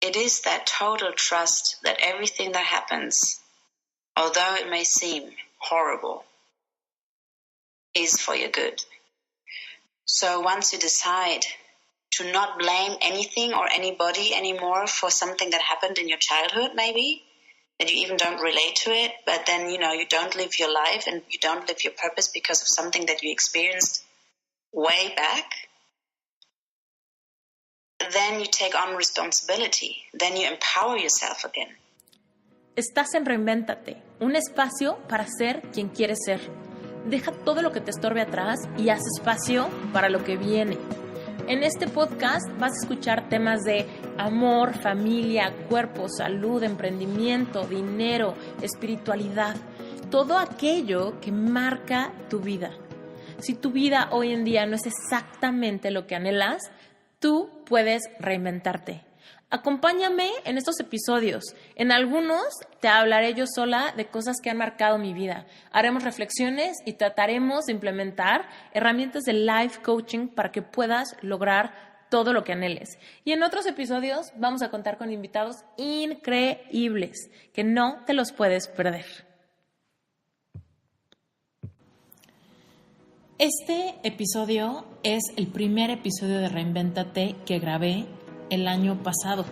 it is that total trust that everything that happens, although it may seem horrible, is for your good. So once you decide to not blame anything or anybody anymore for something that happened in your childhood, maybe, that you even don't relate to it, but then, you don't live your life and you don't live your purpose because of something that you experienced way back, then you take on responsibility. Then you empower yourself again. Estás en Reinvéntate, un espacio para ser quien quieres ser. Deja todo lo que te estorbe atrás y haz espacio para lo que viene. En este podcast vas a escuchar temas de amor, familia, cuerpo, salud, emprendimiento, dinero, espiritualidad. Todo aquello que marca tu vida. Si tu vida hoy en día no es exactamente lo que anhelas, tú puedes reinventarte. Acompáñame en estos episodios. En algunos te hablaré yo sola de cosas que han marcado mi vida. Haremos reflexiones y trataremos de implementar herramientas de life coaching para que puedas lograr todo lo que anheles. Y en otros episodios vamos a contar con invitados increíbles que no te los puedes perder. Este episodio es el primer episodio de Reinvéntate que grabé el año pasado.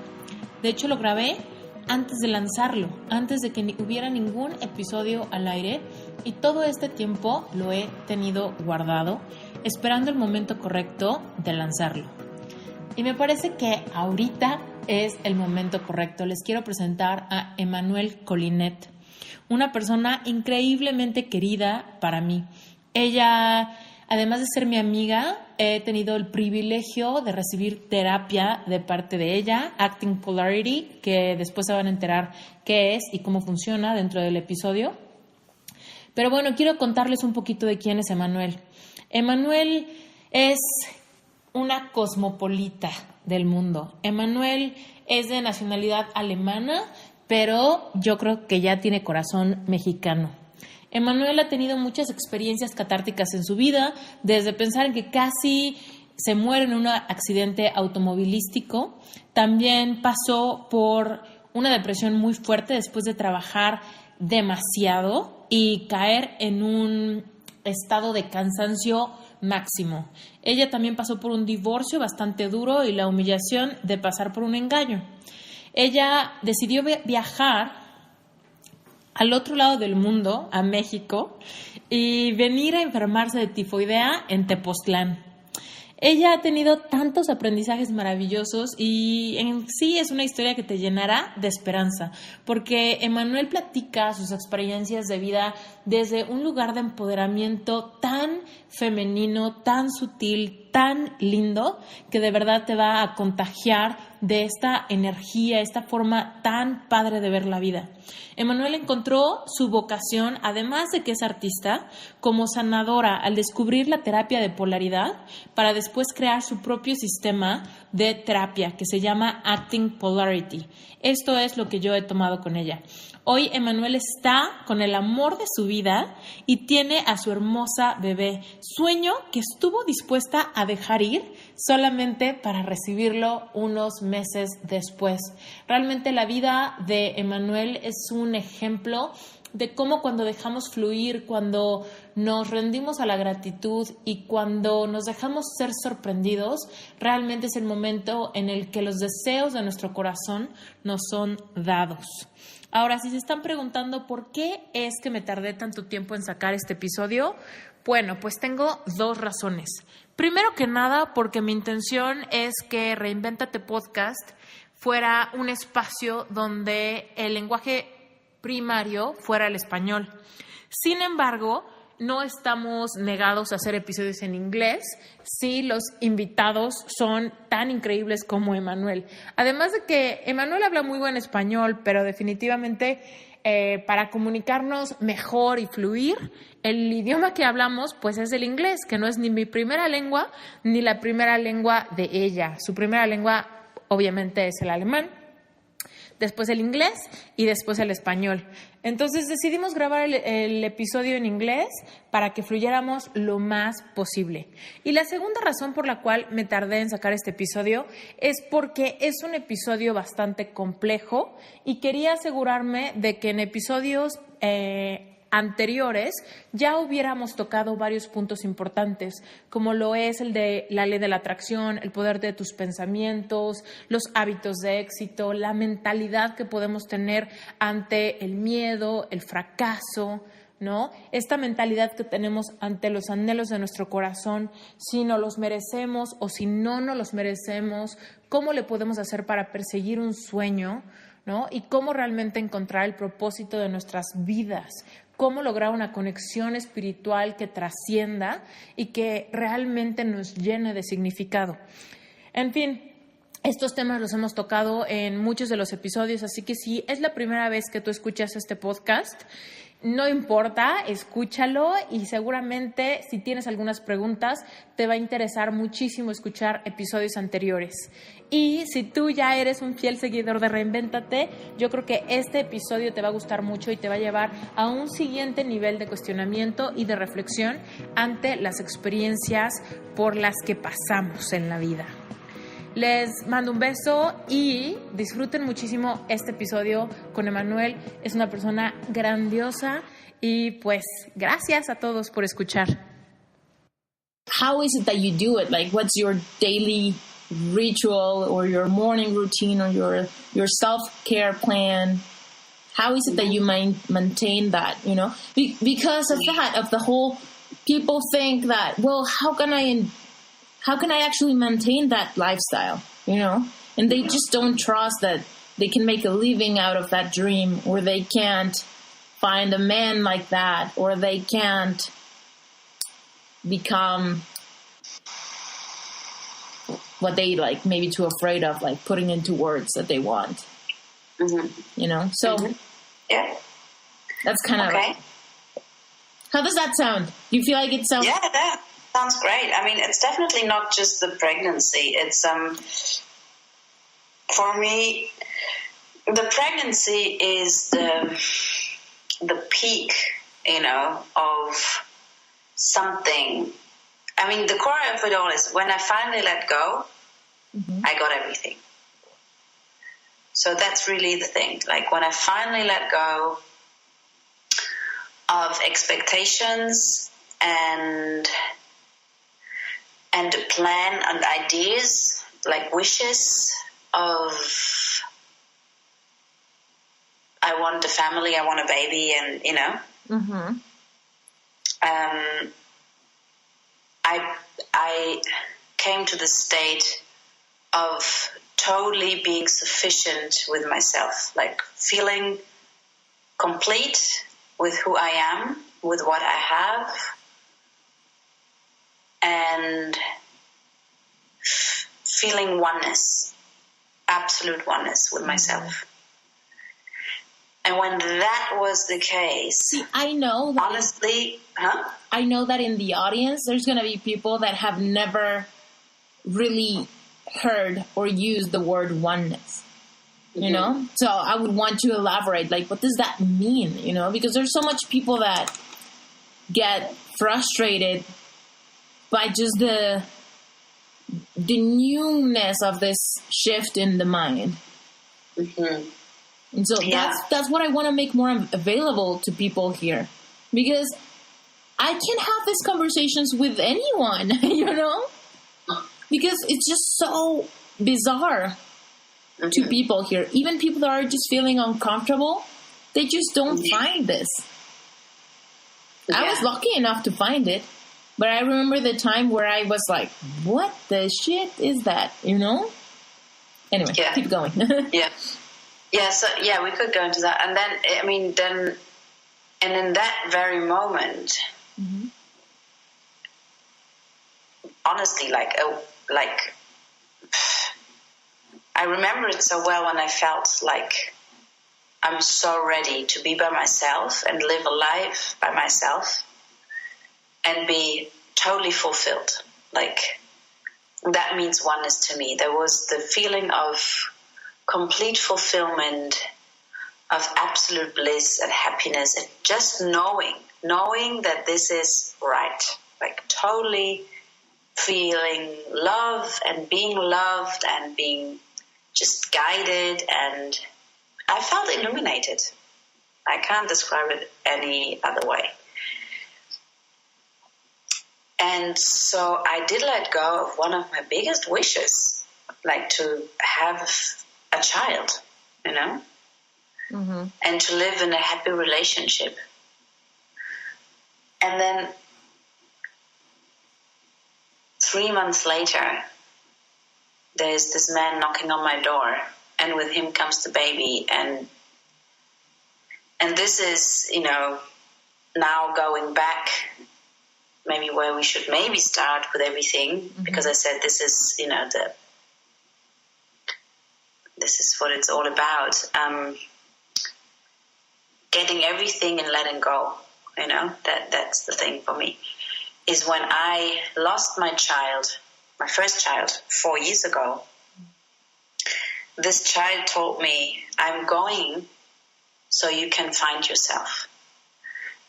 De hecho, lo grabé antes de lanzarlo, antes de que hubiera ningún episodio al aire, y todo este tiempo lo he tenido guardado, esperando el momento correcto de lanzarlo. Y me parece que ahorita es el momento correcto. Les quiero presentar a Emmanuelle Collinet, una persona increíblemente querida para mí. Ella, además de ser mi amiga, he tenido el privilegio de recibir terapia de parte de ella, Acting Polarity, que después se van a enterar qué es y cómo funciona dentro del episodio. Pero bueno, quiero contarles un poquito de quién es Emmanuelle. Emmanuelle es una cosmopolita del mundo. Emmanuelle es de nacionalidad alemana, pero yo creo que ya tiene corazón mexicano. Emmanuelle ha tenido muchas experiencias catárticas en su vida, desde pensar en que casi se muere en un accidente automovilístico. También pasó por una depresión muy fuerte después de trabajar demasiado y caer en un estado de cansancio máximo. Ella también pasó por un divorcio bastante duro y la humillación de pasar por un engaño. Ella decidió viajar al otro lado del mundo, a México, y venir a enfermarse de tifoidea en Tepoztlán. Ella ha tenido tantos aprendizajes maravillosos y en sí es una historia que te llenará de esperanza, porque Emmanuelle platica sus experiencias de vida desde un lugar de empoderamiento tan femenino, tan sutil, tan lindo, que de verdad te va a contagiar de esta energía, esta forma tan padre de ver la vida. Emmanuelle encontró su vocación, además de que es artista, como sanadora al descubrir la terapia de polaridad para después crear su propio sistema de terapia que se llama Acting Polarity. Esto es lo que yo he tomado con ella. Hoy Emmanuelle está con el amor de su vida y tiene a su hermosa bebé, sueño que estuvo dispuesta a dejar ir solamente para recibirlo unos meses después. Realmente la vida de Emmanuelle es un ejemplo de cómo cuando dejamos fluir, cuando nos rendimos a la gratitud y cuando nos dejamos ser sorprendidos, realmente es el momento en el que los deseos de nuestro corazón nos son dados. Ahora, si se están preguntando por qué es que me tardé tanto tiempo en sacar este episodio, bueno, pues tengo dos razones. Primero que nada, porque mi intención es que Reinvéntate Podcast fuera un espacio donde el lenguaje primario fuera el español. Sin embargo, no estamos negados a hacer episodios en inglés si los invitados son tan increíbles como Emmanuelle. Además de que Emmanuelle habla muy buen español, pero definitivamente para comunicarnos mejor y fluir, el idioma que hablamos pues es el inglés, que no es ni mi primera lengua ni la primera lengua de ella. Su primera lengua obviamente es el alemán. después el inglés y después el español. Entonces decidimos grabar el episodio en inglés para que fluyéramos lo más posible. Y la segunda razón por la cual me tardé en sacar este episodio es porque es un episodio bastante complejo y quería asegurarme de que en episodios anteriores ya hubiéramos tocado varios puntos importantes, como lo es el de la ley de la atracción, el poder de tus pensamientos, los hábitos de éxito, la mentalidad que podemos tener ante el miedo, el fracaso, ¿no? Esta mentalidad que tenemos ante los anhelos de nuestro corazón, si no los merecemos o si no nos los merecemos, cómo le podemos hacer para perseguir un sueño, ¿no? Y cómo realmente encontrar el propósito de nuestras vidas, cómo lograr una conexión espiritual que trascienda y que realmente nos llene de significado. En fin, estos temas los hemos tocado en muchos de los episodios, así que si es la primera vez que tú escuchas este podcast, no importa, escúchalo y seguramente si tienes algunas preguntas te va a interesar muchísimo escuchar episodios anteriores. Y si tú ya eres un fiel seguidor de Reinvéntate, yo creo que este episodio te va a gustar mucho y te va a llevar a un siguiente nivel de cuestionamiento y de reflexión ante las experiencias por las que pasamos en la vida. Les mando un beso y disfruten muchísimo este episodio con Emanuel. Es una persona grandiosa y pues gracias a todos por escuchar. How is it that you do it? Like, what's your daily ritual or your morning routine or your self-care plan? How is it that you maintain that, you know? Because of that, of the whole, people think that, well, how can I actually maintain that lifestyle, you know? And they just don't trust that they can make a living out of that dream, or they can't find a man like that, or they can't become what they like, maybe too afraid of, like putting into words that they want, you know? So yeah, that's kind of, okay. How does that sound? Do you feel like it sounds? Yeah, that sounds great. I mean, it's definitely not just the pregnancy. It's for me, the pregnancy is the peak, you know, of something. I mean, the core of it all is when I finally let go, I got everything. So that's really the thing. Like when I finally let go of expectations and a plan and ideas, like wishes of I want a family, I want a baby, and you know, I came to the state of totally being sufficient with myself, like feeling complete with who I am, with what I have, and feeling oneness, absolute oneness with myself. And when that was the case, see, I know that honestly, I know that in the audience, there's going to be people that have never really heard or used the word oneness, you know? So I would want to elaborate, like, what does that mean, you know? Because there's so much people that get frustrated by just the newness of this shift in the mind. And so that's what I want to make more available to people here. Because I can have these conversations with anyone, you know? Because it's just so bizarre to people here. Even people that are just feeling uncomfortable, they just don't find this. I was lucky enough to find it. But I remember the time where I was like, what the shit is that, you know? Anyway, keep going. So we could go into that. And then, I mean, and in that very moment, honestly, like, I remember it so well when I felt like I'm so ready to be by myself and live a life by myself and be totally fulfilled. Like, that means oneness to me. There was the feeling of complete fulfillment, of absolute bliss and happiness, and just knowing that this is right, like totally feeling love and being loved and being just guided, and I felt illuminated. I can't describe it any other way. And so I did let go of one of my biggest wishes, like to have a child, you know? Mm-hmm. And to live in a happy relationship. And then 3 months later, there's this man knocking on my door, and with him comes the baby. And this is, you know, now going back, maybe where we should maybe start with everything, mm-hmm. because I said this is, you know, this is what it's all about. Getting everything and letting go, you know, that's the thing for me, is when I lost my child, my first child, 4 years ago. This child told me, I'm going so you can find yourself.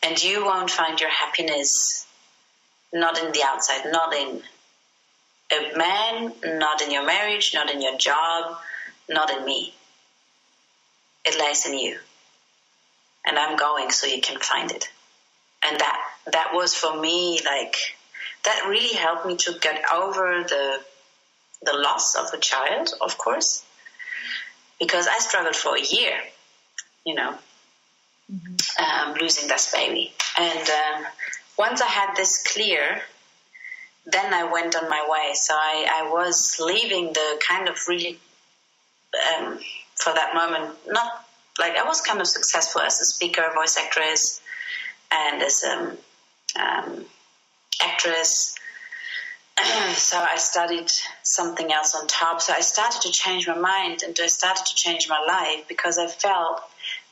And you won't find your happiness not in the outside, not in a man, not in your marriage, not in your job, not in me. It lies in you. And I'm going so you can find it. And that was for me, like, that really helped me to get over the loss of a child, of course, because I struggled for a year, you know, mm-hmm. Losing this baby. And once I had this clear, then I went on my way. So I was leaving the kind of really, for that moment, not like I was kind of successful as a speaker, voice actress, and as actress. So I studied something else on top. So I started to change my mind, and I started to change my life, because I felt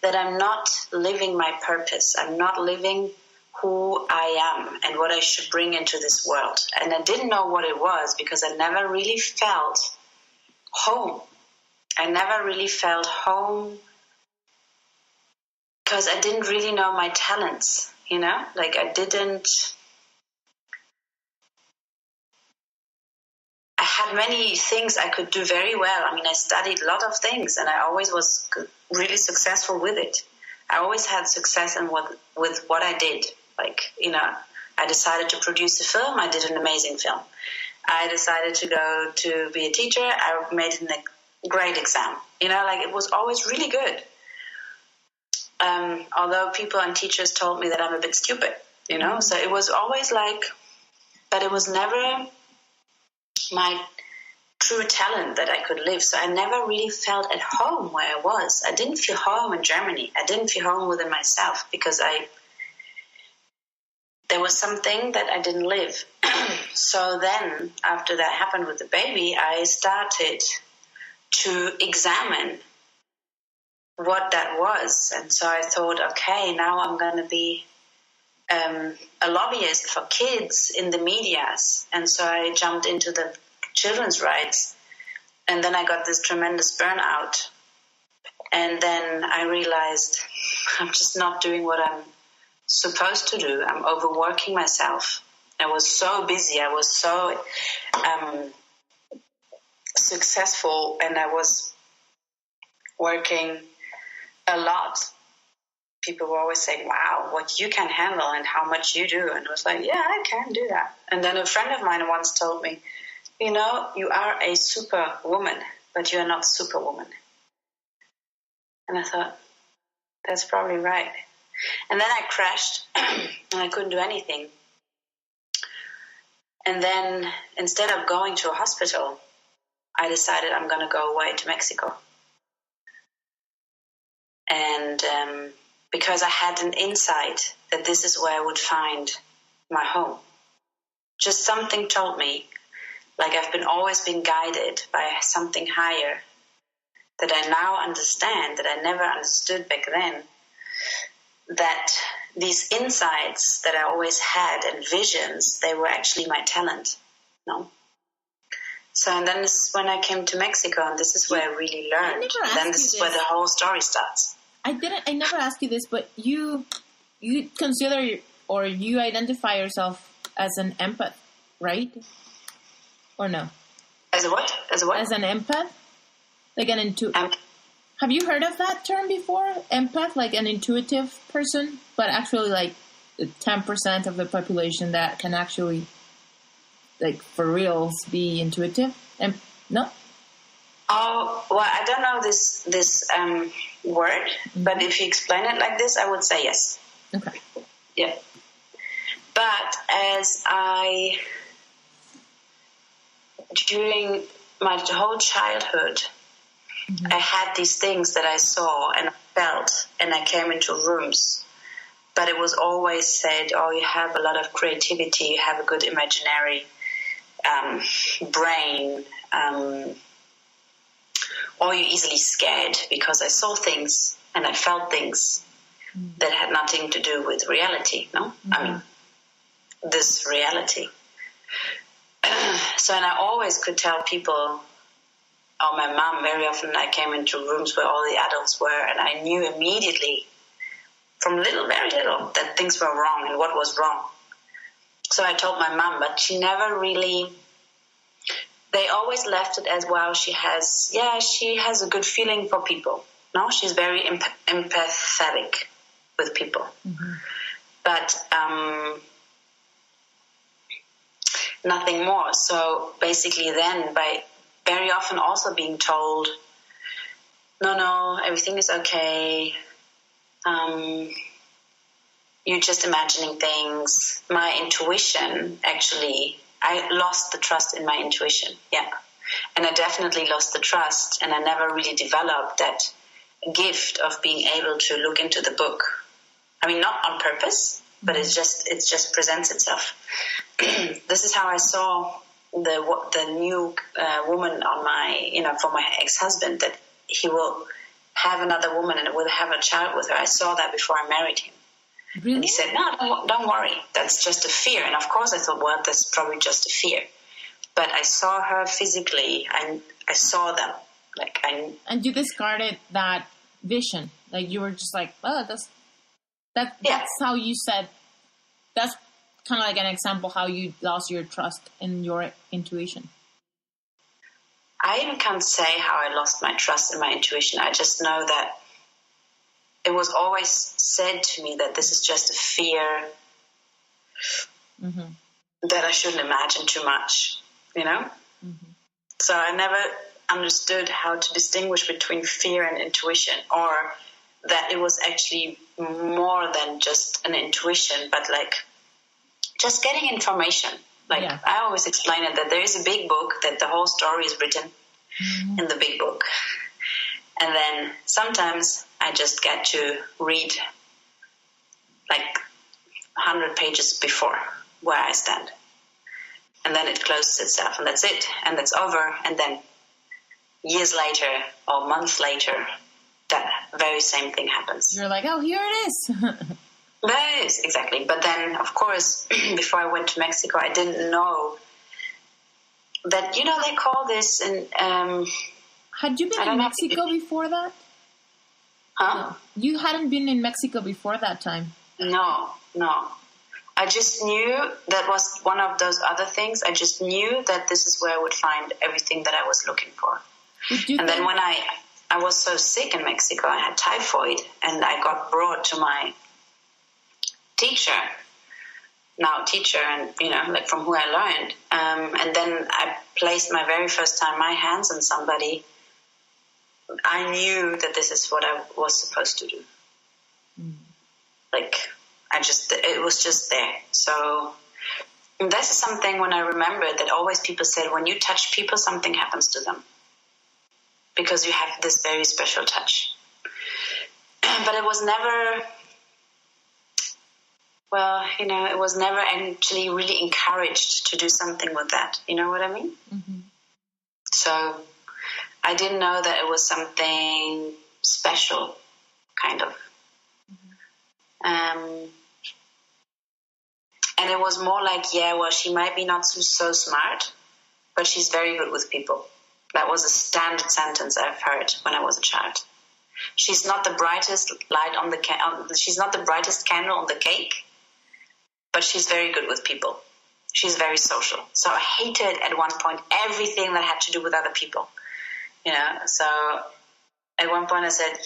that I'm not living my purpose. I'm not living who I am and what I should bring into this world. And I didn't know what it was, because I never really felt home. I never really felt home because I didn't really know my talents, you know? Like I had many things I could do very well. I mean, I studied a lot of things, and I always was really successful with it. I always had success with what I did. Like, you know, I decided to produce a film. I did an amazing film. I decided to go to be a teacher. I made a great exam. You know, like it was always really good. Although people and teachers told me that I'm a bit stupid, you know. So it was always like, but it was never my true talent that I could live. So I never really felt at home where I was. I didn't feel home in Germany. I didn't feel home within myself, because there was something that I didn't live. So then, after that happened with the baby, I started to examine what that was. And so I thought, okay, now I'm going to be a lobbyist for kids in the medias. And so I jumped into the children's rights. And then I got this tremendous burnout. And then I realized I'm just not doing what I'm supposed to do. I'm overworking myself. I was so busy. I was so successful, and I was working a lot. People were always saying, wow, what you can handle and how much you do. And I was like, yeah, I can do that. And then a friend of mine once told me, you know, you are a superwoman, but you are not superwoman. And I thought, that's probably right. And then I crashed and I couldn't do anything. And then instead of going to a hospital, I decided I'm going to go away to Mexico. And because I had an insight that this is where I would find my home. Just something told me, like I've always been guided by something higher that I now understand, that I never understood back then, that these insights that I always had and visions, they were actually my talent. No? So, and then this is when I came to Mexico, and this is where I really learned. Then this is where the whole story starts. I never asked you this, but you consider or you identify yourself as an empath, right? Or no? As a what? As a what? As an empath? Like an have you heard of that term before? Empath, like an intuitive person, but actually like 10% of the population that can actually, like, for reals, be intuitive? No? Oh, well, I don't know this word, but if you explain it like this, I would say yes. Okay. Yeah. But during my whole childhood, I had these things that I saw and I felt, and I came into rooms. But it was always said, oh, you have a lot of creativity, you have a good imaginary brain, or you're easily scared, because I saw things and I felt things that had nothing to do with reality, no? I mean, this reality. So, and I always could tell people, or my mom, very often I came into rooms where all the adults were, and I knew immediately, from very little, that things were wrong and what was wrong. So I told my mom, but she never really, they always left it as, well, she has a good feeling for people. No, she's very empathetic with people. But nothing more. So basically then, by very often also being told, no, everything is okay, you're just imagining things. My intuition, actually, I lost the trust in my intuition, yeah. And I definitely lost the trust, and I never really developed that gift of being able to look into the book. I mean, not on purpose, but it just presents itself. This is how I saw the new woman on my, for my ex-husband, that he will have another woman and will have a child with her. I saw that before I married him. Really? And he said, no, don't worry. That's just a fear. And of course I thought, well, that's probably just a fear. But I saw her physically. I saw them. And you discarded that vision. Like, you were just like, oh, that's how you said, that's kind of like an example how you lost your trust in your intuition. I even can't say how I lost my trust in my intuition. I just know that it was always said to me that this is just a fear, that I shouldn't imagine too much, So I never understood how to distinguish between fear and intuition, or that it was actually more than just an intuition, but like just getting information. I always explain it that there is a big book, that the whole story is written in the big book. And then sometimes I just get to read 100 pages before where I stand. And then it closes itself, and that's it. And that's over. And then years later or months later, that very same thing happens. You're like, oh, here it is. Yes, exactly. But then, of course, before I went to Mexico, I didn't know that, they call this in... Had you been in Mexico before that? Huh? No. You hadn't been in Mexico before that time? No. I just knew that was one of those other things. I just knew that this is where I would find everything that I was looking for. And then when I was so sick in Mexico, I had typhoid, and I got brought to my teacher, and, from who I learned. And then I placed my very first time my hands on somebody. I knew that this is what I was supposed to do. It was just there. So this is something when I remember that always people said, when you touch people, something happens to them, because you have this very special touch. But it was never, it was never actually really encouraged to do something with that. You know what I mean? So I didn't know that it was something special, kind of. And it was more like, she might be not so smart, but she's very good with people. That was a standard sentence I've heard when I was a child. She's not the brightest light on the she's not the brightest candle on the cake, but she's very good with people. She's very social. So I hated at one point everything that had to do with other people. So at one point I said,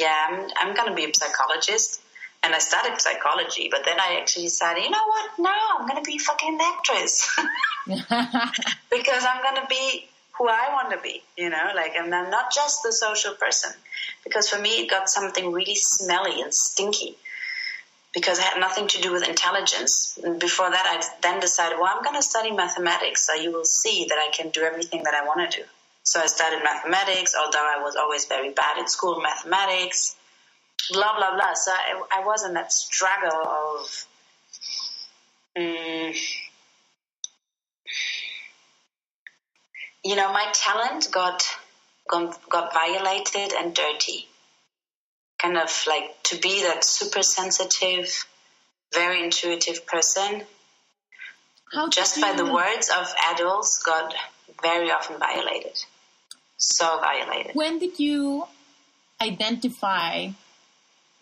I'm going to be a psychologist. And I studied psychology, but then I actually decided, you know what? No, I'm going to be a fucking actress. Because I'm going to be who I want to be, and I'm not just the social person. Because for me, it got something really smelly and stinky. Because it had nothing to do with intelligence. And before that, I then decided, I'm going to study mathematics, so you will see that I can do everything that I want to do. So I studied mathematics, although I was always very bad at school mathematics. Blah, blah, blah. So I was in that struggle of my talent got violated and dirty. Kind of like to be that super sensitive, very intuitive person. Just by the words of adults got very often violated. So violated. When did you identify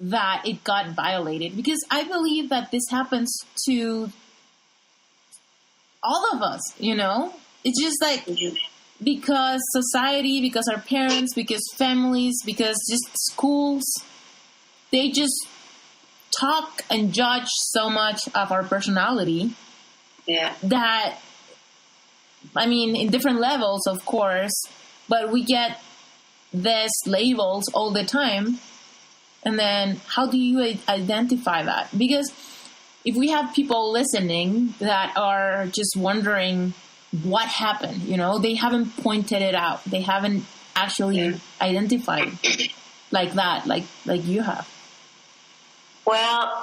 that it got violated? Because I believe that this happens to all of us, It's just like because society, because our parents, because families, because just schools, they just talk and judge so much of our personality. Yeah. That, in different levels, of course, but we get these labels all the time. And then how do you identify that? Because if we have people listening that are just wondering what happened, they haven't pointed it out. They haven't actually identified like that, like you have. Well,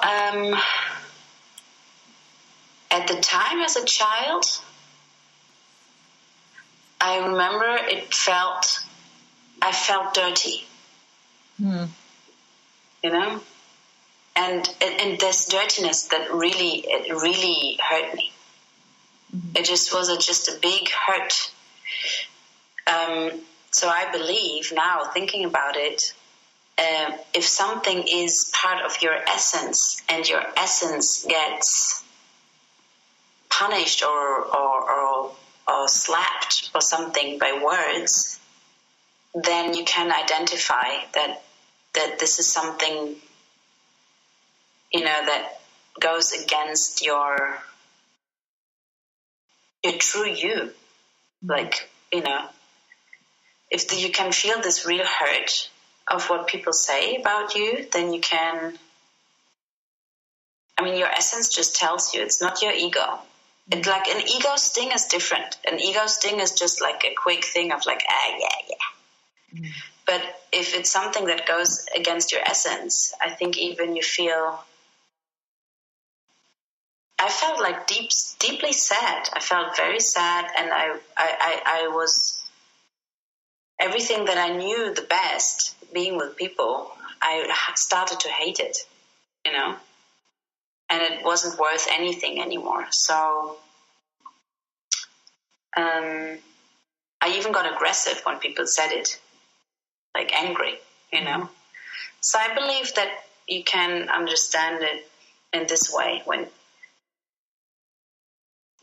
at the time as a child, I remember I felt dirty. And this dirtiness that really hurt me. It just was just a big hurt. So I believe now, thinking about it, if something is part of your essence and your essence gets punished or slapped or something by words, then you can identify that this is something, that goes against your true you. Like, if you can feel this real hurt of what people say about you, then you can, your essence just tells you, it's not your ego. It's like an ego sting is different. An ego sting is just like a quick thing of like, yeah. But if it's something that goes against your essence, I think even you feel, I felt like deeply sad. I felt very sad, and I was, everything that I knew the best, being with people, I started to hate it, and it wasn't worth anything anymore. So I even got aggressive when people said it, like angry, So I believe that you can understand it in this way: when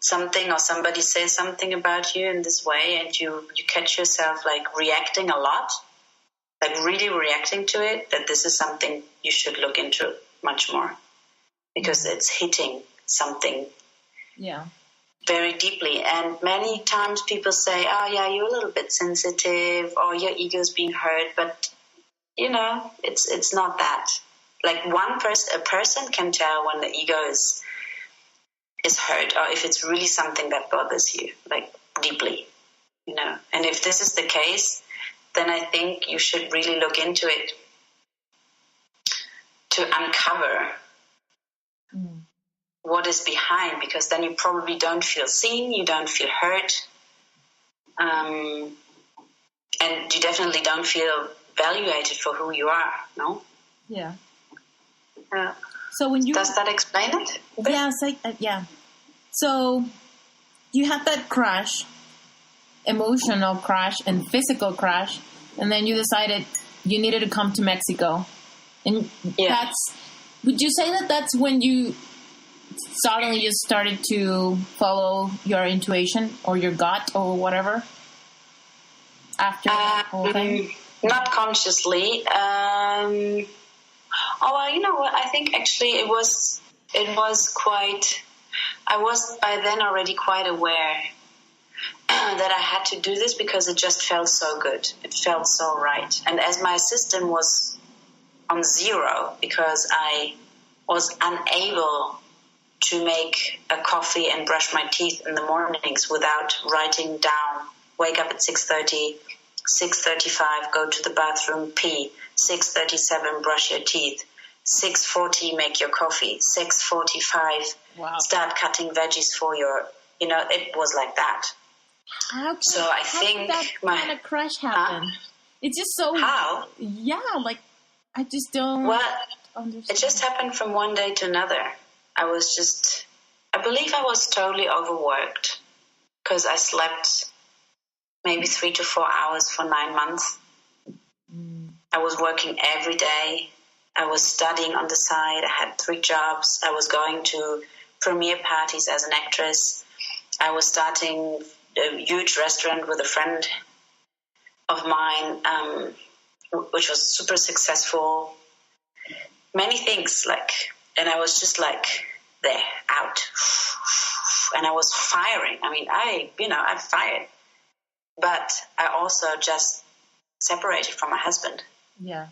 something or somebody says something about you in this way, and you catch yourself like reacting a lot, like really reacting to it, that this is something you should look into much more, because it's hitting something very deeply. And many times people say, oh yeah, you're a little bit sensitive, or your ego's being hurt, but it's not that. Like a person can tell when the ego is hurt, or if it's really something that bothers you, like deeply, And if this is the case, then I think you should really look into it to uncover what is behind, because then you probably don't feel seen, you don't feel hurt, and you definitely don't feel valuated for who you are, no? Yeah. So when does that explain it? Yeah, it's like, yeah. So you had that crush, emotional crash and physical crash, and then you decided you needed to come to Mexico. And would you say that that's when you suddenly just started to follow your intuition or your gut or whatever? After that whole thing? Not consciously. Oh, well, you know what? I think actually it was quite, I was by then already quite aware that I had to do this because it just felt so good. It felt so right. And as my system was on zero because I was unable to make a coffee and brush my teeth in the mornings without writing down, wake up at 6:30, 6:35, go to the bathroom, pee, 6:37, brush your teeth, 6:40, make your coffee, 6:45, start cutting veggies for your, it was like that. How did that kind of crash happen? It's just so... How? Yeah, like, I just don't understand. It just happened from one day to another. I believe I was totally overworked because I slept maybe 3 to 4 hours for 9 months. I was working every day. I was studying on the side. I had 3 jobs. I was going to premiere parties as an actress. I was starting a huge restaurant with a friend of mine, which was super successfired. Many things, and I was just there, out. And I was firing. I mean, I fired. But I also just separated from my husband. Yeah.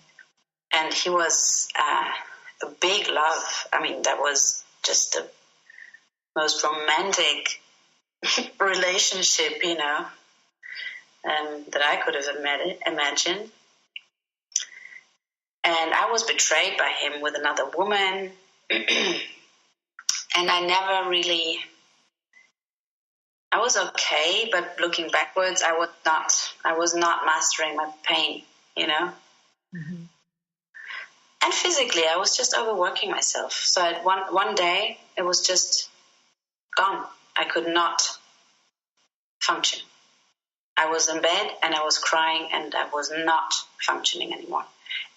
And he was a big love. I mean, that was just the most romantic relationship, that I could have imagined. And I was betrayed by him with another woman. And I never really... I was okay, but looking backwards, I was not mastering my pain, Mm-hmm. And physically, I was just overworking myself. So at one day, it was just gone. I could not function. I was in bed and I was crying and I was not functioning anymore.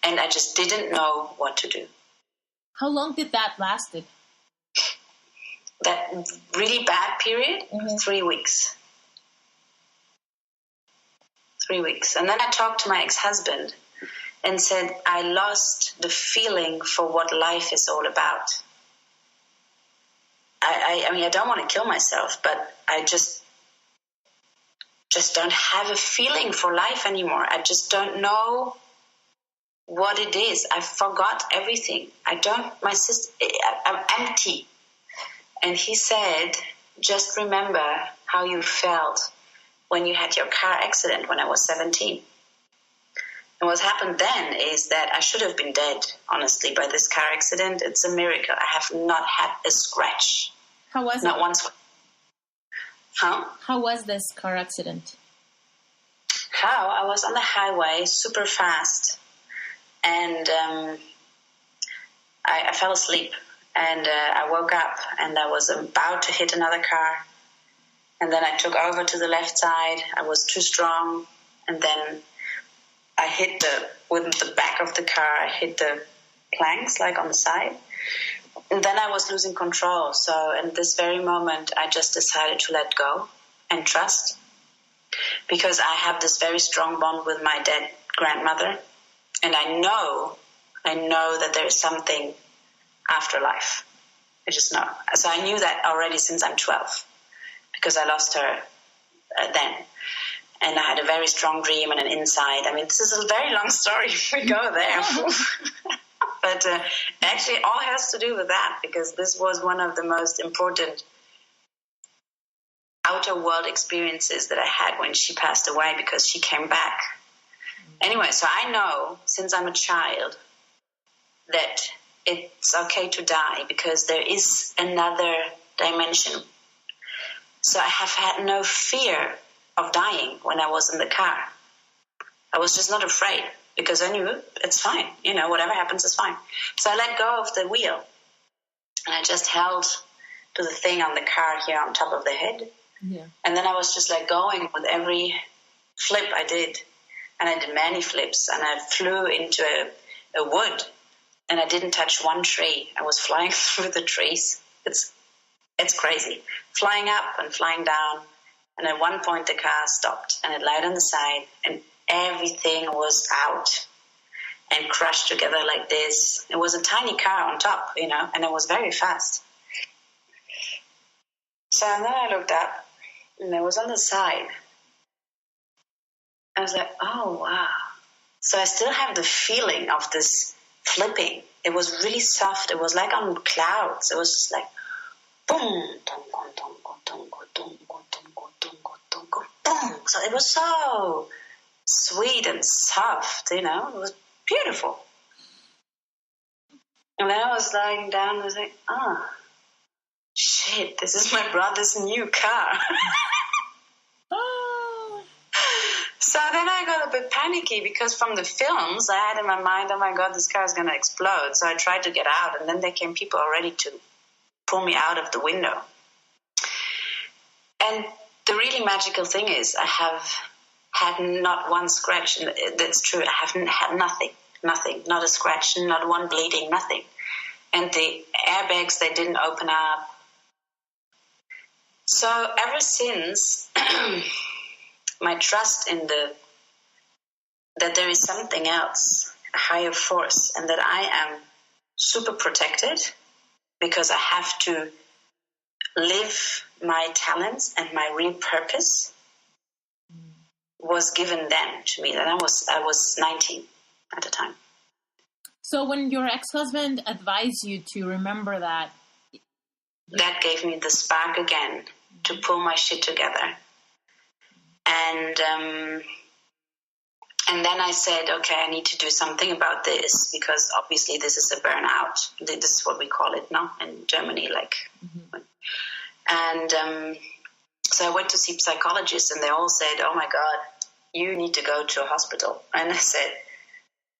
And I just didn't know what to do. How long did that lasted? That really bad period, 3 weeks. 3 weeks. And then I talked to my ex-husband and said, I lost the feeling for what life is all about. I mean, I don't want to kill myself, but I just don't have a feeling for life anymore. I just don't know what it is. I forgot everything. I'm empty. And he said, just remember how you felt when you had your car accident when I was 17. And what happened then is that I should have been dead, honestly, by this car accident. It's a miracle. I have not had a scratch. How was not it? One scratch. Huh? How was this car accident? How? I was on the highway super fast. And I fell asleep. And I woke up and I was about to hit another car. And then I took over to the left side. I was too strong. And then I hit with the back of the car, I hit the planks on the side. And then I was losing control. So in this very moment, I just decided to let go and trust. Because I have this very strong bond with my dead grandmother. And I know that there is something after life. I just know. So I knew that already since I'm 12. Because I lost her then. And I had a very strong dream and an insight. I mean, this is a very long story if we go there. But actually, it all has to do with that, because this was one of the most important outer world experiences that I had when she passed away, because she came back. Anyway, so I know, since I'm a child, that it's okay to die, because there is another dimension. So I have had no fear of dying when I was in the car. I was just not afraid, because I knew it's fine. Whatever happens is fine. So I let go of the wheel and I just held to the thing on the car here on top of the head. Yeah. And then I was just like going with every flip I did. And I did many flips, and I flew into a wood, and I didn't touch one tree. I was flying through the trees. It's crazy. Flying up and flying down. And at one point the car stopped, and it lied on the side, and everything was out and crushed together like this. It was a tiny car on top, you know, and it was very fast. So then I looked up, and it was on the side. I was like, oh, wow. So I still have the feeling of this flipping. It was really soft. It was like on clouds. It was just like, boom, dongo, dongo, dongo, dongo, dongo, dongo, dongo, boom. So it was so sweet and soft, you know. It was beautiful. And then I was lying down and I was like, oh, shit, this is my brother's new car. So then I got a bit panicky because from the films I had in my mind, oh my God, this car is going to explode. So I tried to get out, and then there came people already to pull me out of the window. And the really magical thing is I have had not one scratch. That's true. I haven't had nothing, not a scratch, not one bleeding, nothing. And the airbags, they didn't open up. So ever since... my trust in that there is something else, a higher force, and that I am super protected because I have to live my talents and my real purpose was given then to me. And I was 19 at the time. So when your ex-husband advised you to remember that gave me the spark again to pull my shit together. And then I said, okay, I need to do something about this because obviously this is a burnout. This is what we call it now in Germany, like. Mm-hmm. And so I went to see psychologists, and they all said, oh my God, you need to go to a hospital. And I said,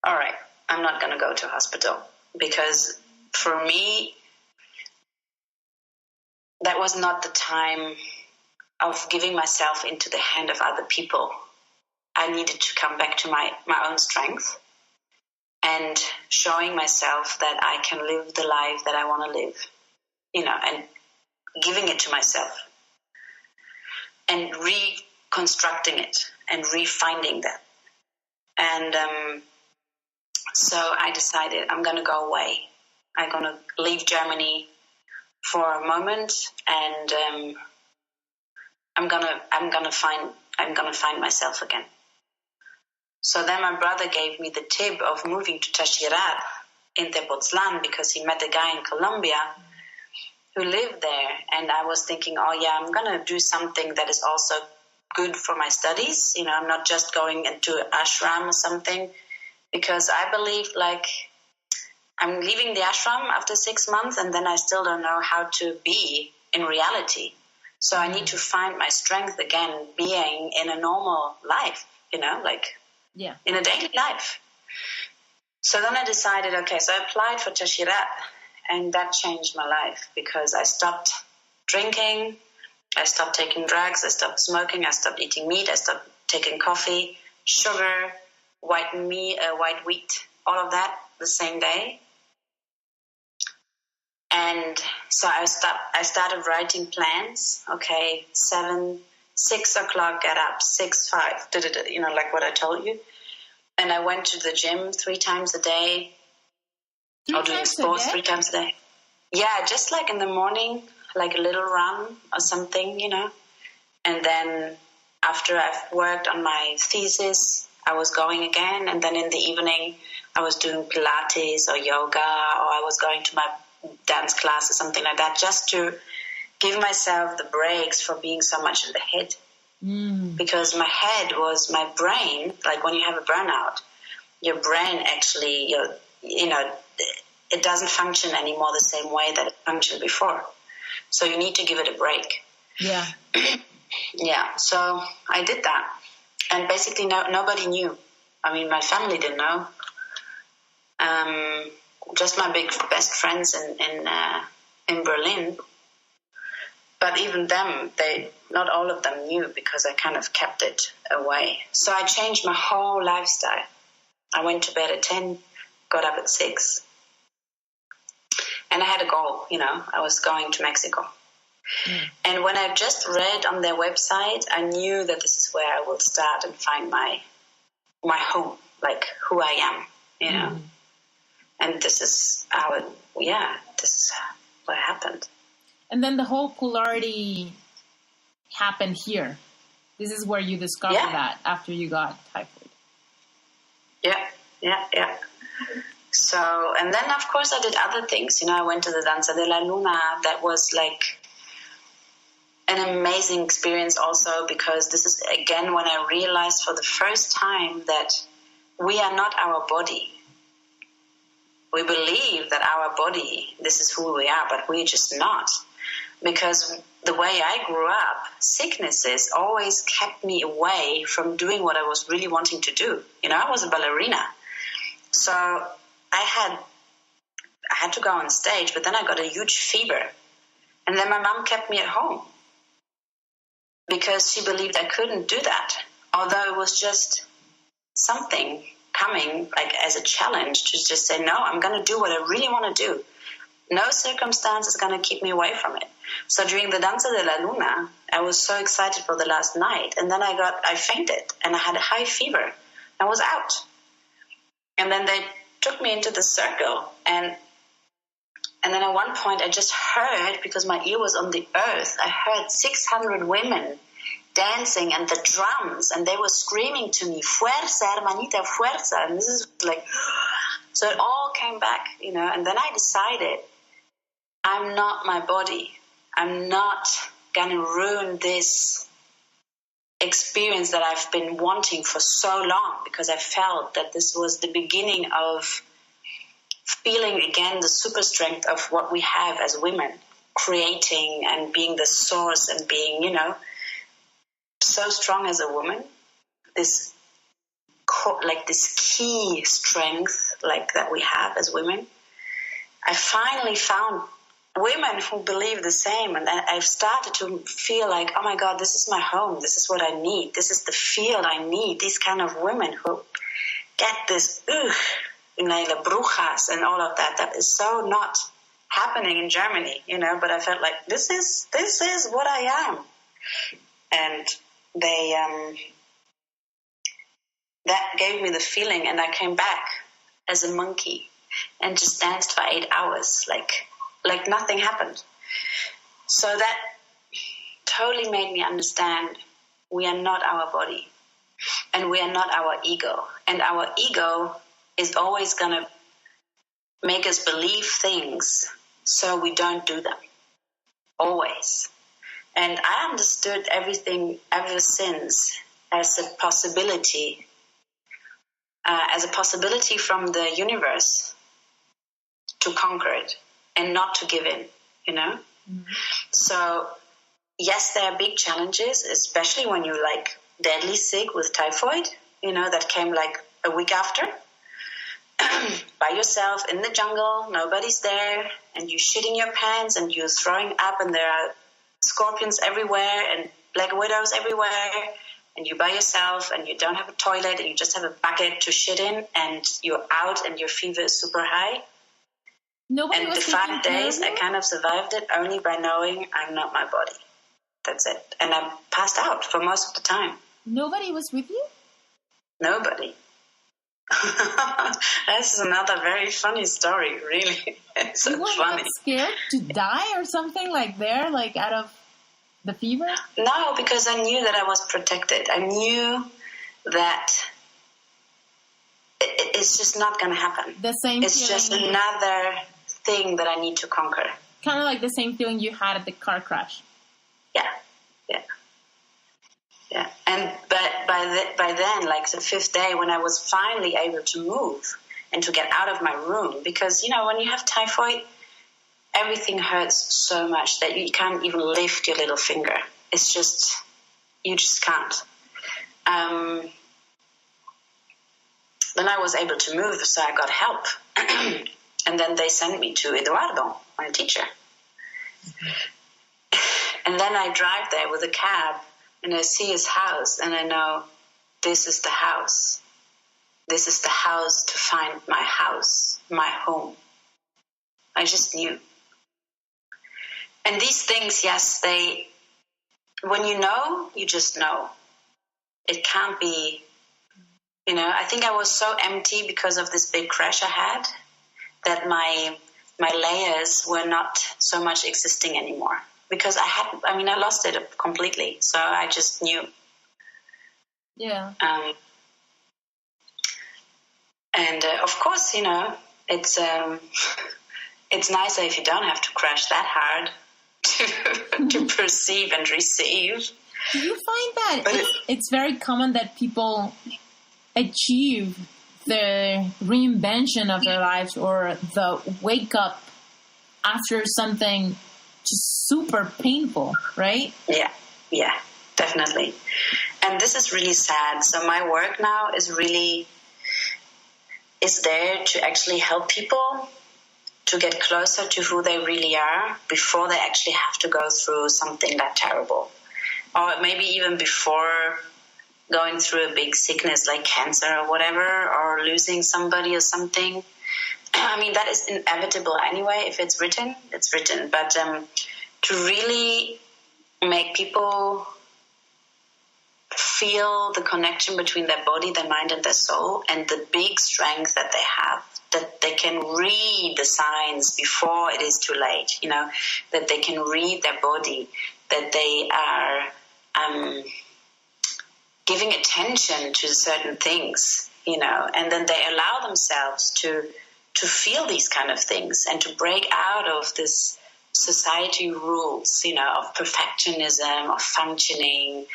all right, I'm not going to go to a hospital because for me, that was not the time of giving myself into the hand of other people. I needed to come back to my own strength and showing myself that I can live the life that I want to live, you know, and giving it to myself and reconstructing it and refinding that. And so I decided I'm going to go away. I'm going to leave Germany for a moment, and I'm gonna find myself again. So then my brother gave me the tip of moving to Tashirat in Tepoztlán because he met a guy in Colombia who lived there, and I was thinking, oh yeah, I'm gonna do something that is also good for my studies. You know, I'm not just going into an ashram or something, because I believe like I'm leaving the ashram after 6 months, and then I still don't know how to be in reality. So I need to find my strength again, being in a normal life, you know, like in a daily life. So then I decided, okay, so I applied for Tashirat, and that changed my life because I stopped drinking, I stopped taking drugs, I stopped smoking, I stopped eating meat, I stopped taking coffee, sugar, white wheat, all of that the same day. And so I started writing plans. Okay, 6 o'clock, get up, 6:05, you know, like what I told you. And I went to the gym 3 times a day. Or doing sports 3 times a day. Yeah, just like in the morning, like a little run or something, you know. And then after I've worked on my thesis, I was going again. And then in the evening, I was doing Pilates or yoga, or I was going to my dance class or something like that, just to give myself the breaks for being so much in the head. Because my head was my brain. Like when you have a burnout, your brain actually, you know, it doesn't function anymore the same way that it functioned before. So you need to give it a break. Yeah. Yeah. So I did that, and basically nobody knew. I mean, my family didn't know. Just my best friends in Berlin. But even them, not all of them knew, because I kind of kept it away. So I changed my whole lifestyle. I went to bed at 10, got up at 6. And I had a goal, I was going to Mexico. And when I just read on their website, I knew that this is where I will start and find my home, like who I am, And this is this is what happened. And then the whole polarity happened here. This is where you discovered that after you got typhoid. Yeah. So, and then of course I did other things. I went to the Danza de la Luna. That was like an amazing experience also, because this is again when I realized for the first time that we are not our body. We believe that our body, this is who we are, but we're just not. Because the way I grew up, sicknesses always kept me away from doing what I was really wanting to do. I was a ballerina. So I had to go on stage, but then I got a huge fever. And then my mom kept me at home because she believed I couldn't do that. Although it was just something coming like as a challenge to just say, no, I'm going to do what I really want to do. No circumstance is going to keep me away from it. So during the Danza de la Luna, I was so excited for the last night. And then I fainted and I had a high fever. I was out. And then they took me into the circle. And then at one point I just heard, because my ear was on the earth, I heard 600 women dancing and the drums, and they were screaming to me, fuerza, hermanita, fuerza. And this is like, so it all came back, and then I decided I'm not my body. I'm not going to ruin this experience that I've been wanting for so long, because I felt that this was the beginning of feeling again the super strength of what we have as women, creating and being the source and being, so strong as a woman. This key strength like that we have as women. I finally found women who believe the same, and I've started to feel like, oh my God, this is my home. This is what I need. This is the field I need. These kind of women who get this, brujas and all of that. That is so not happening in Germany, but I felt like this is what I am. And they, that gave me the feeling, and I came back as a monkey and just danced for 8 hours, like nothing happened. So that totally made me understand we are not our body, and we are not our ego. And our ego is always going to make us believe things so we don't do them. Always. And I understood everything ever since as a possibility from the universe to conquer it and not to give in, Mm-hmm. So, yes, there are big challenges, especially when you're like deadly sick with typhoid, that came like a week after. By yourself in the jungle, nobody's there, and you're shitting your pants and you're throwing up, and there are scorpions everywhere and black widows everywhere, and you're by yourself and you don't have a toilet and you just have a bucket to shit in, and you're out and your fever is super high. Nobody and was the 5 days I kind of survived it only by knowing I'm not my body. That's it. And I passed out for most of the time. Nobody was with you? Nobody. This is another very funny story, really. It's so funny. You weren't scared to die or something out of the fever? No, because I knew that I was protected. I knew that it's just not going to happen. The same It's just another thing that I need to conquer. Kind of like the same feeling you had at the car crash. Yeah. And but by then, like the 5th day, when I was finally able to move and to get out of my room, because when you have typhoid, everything hurts so much that you can't even lift your little finger. It's just you just can't. Then I was able to move, so I got help, and then they sent me to Eduardo, my teacher. And then I drive there with a cab and I see his house and I know this is the house. This is the house to find my house, my home. I just knew. And these things, yes, when you know, you just know. It can't be, I think I was so empty because of this big crash I had that my layers were not so much existing anymore because I lost it completely. So I just knew. Yeah. And of course, it's nicer if you don't have to crash that hard to perceive and receive. Do you find that it's very common that people achieve the reinvention of their lives or the wake up after something just super painful, right? Yeah, definitely. And this is really sad. So my work now is there to actually help people to get closer to who they really are before they actually have to go through something that terrible. Or maybe even before going through a big sickness like cancer or whatever, or losing somebody or something. That is inevitable anyway. If it's written, it's written. But to really make people feel the connection between their body, their mind, and their soul, and the big strength that they have, that they can read the signs before it is too late, that they can read their body, that they are giving attention to certain things, and then they allow themselves to feel these kind of things and to break out of this society rules, of perfectionism, of functioning,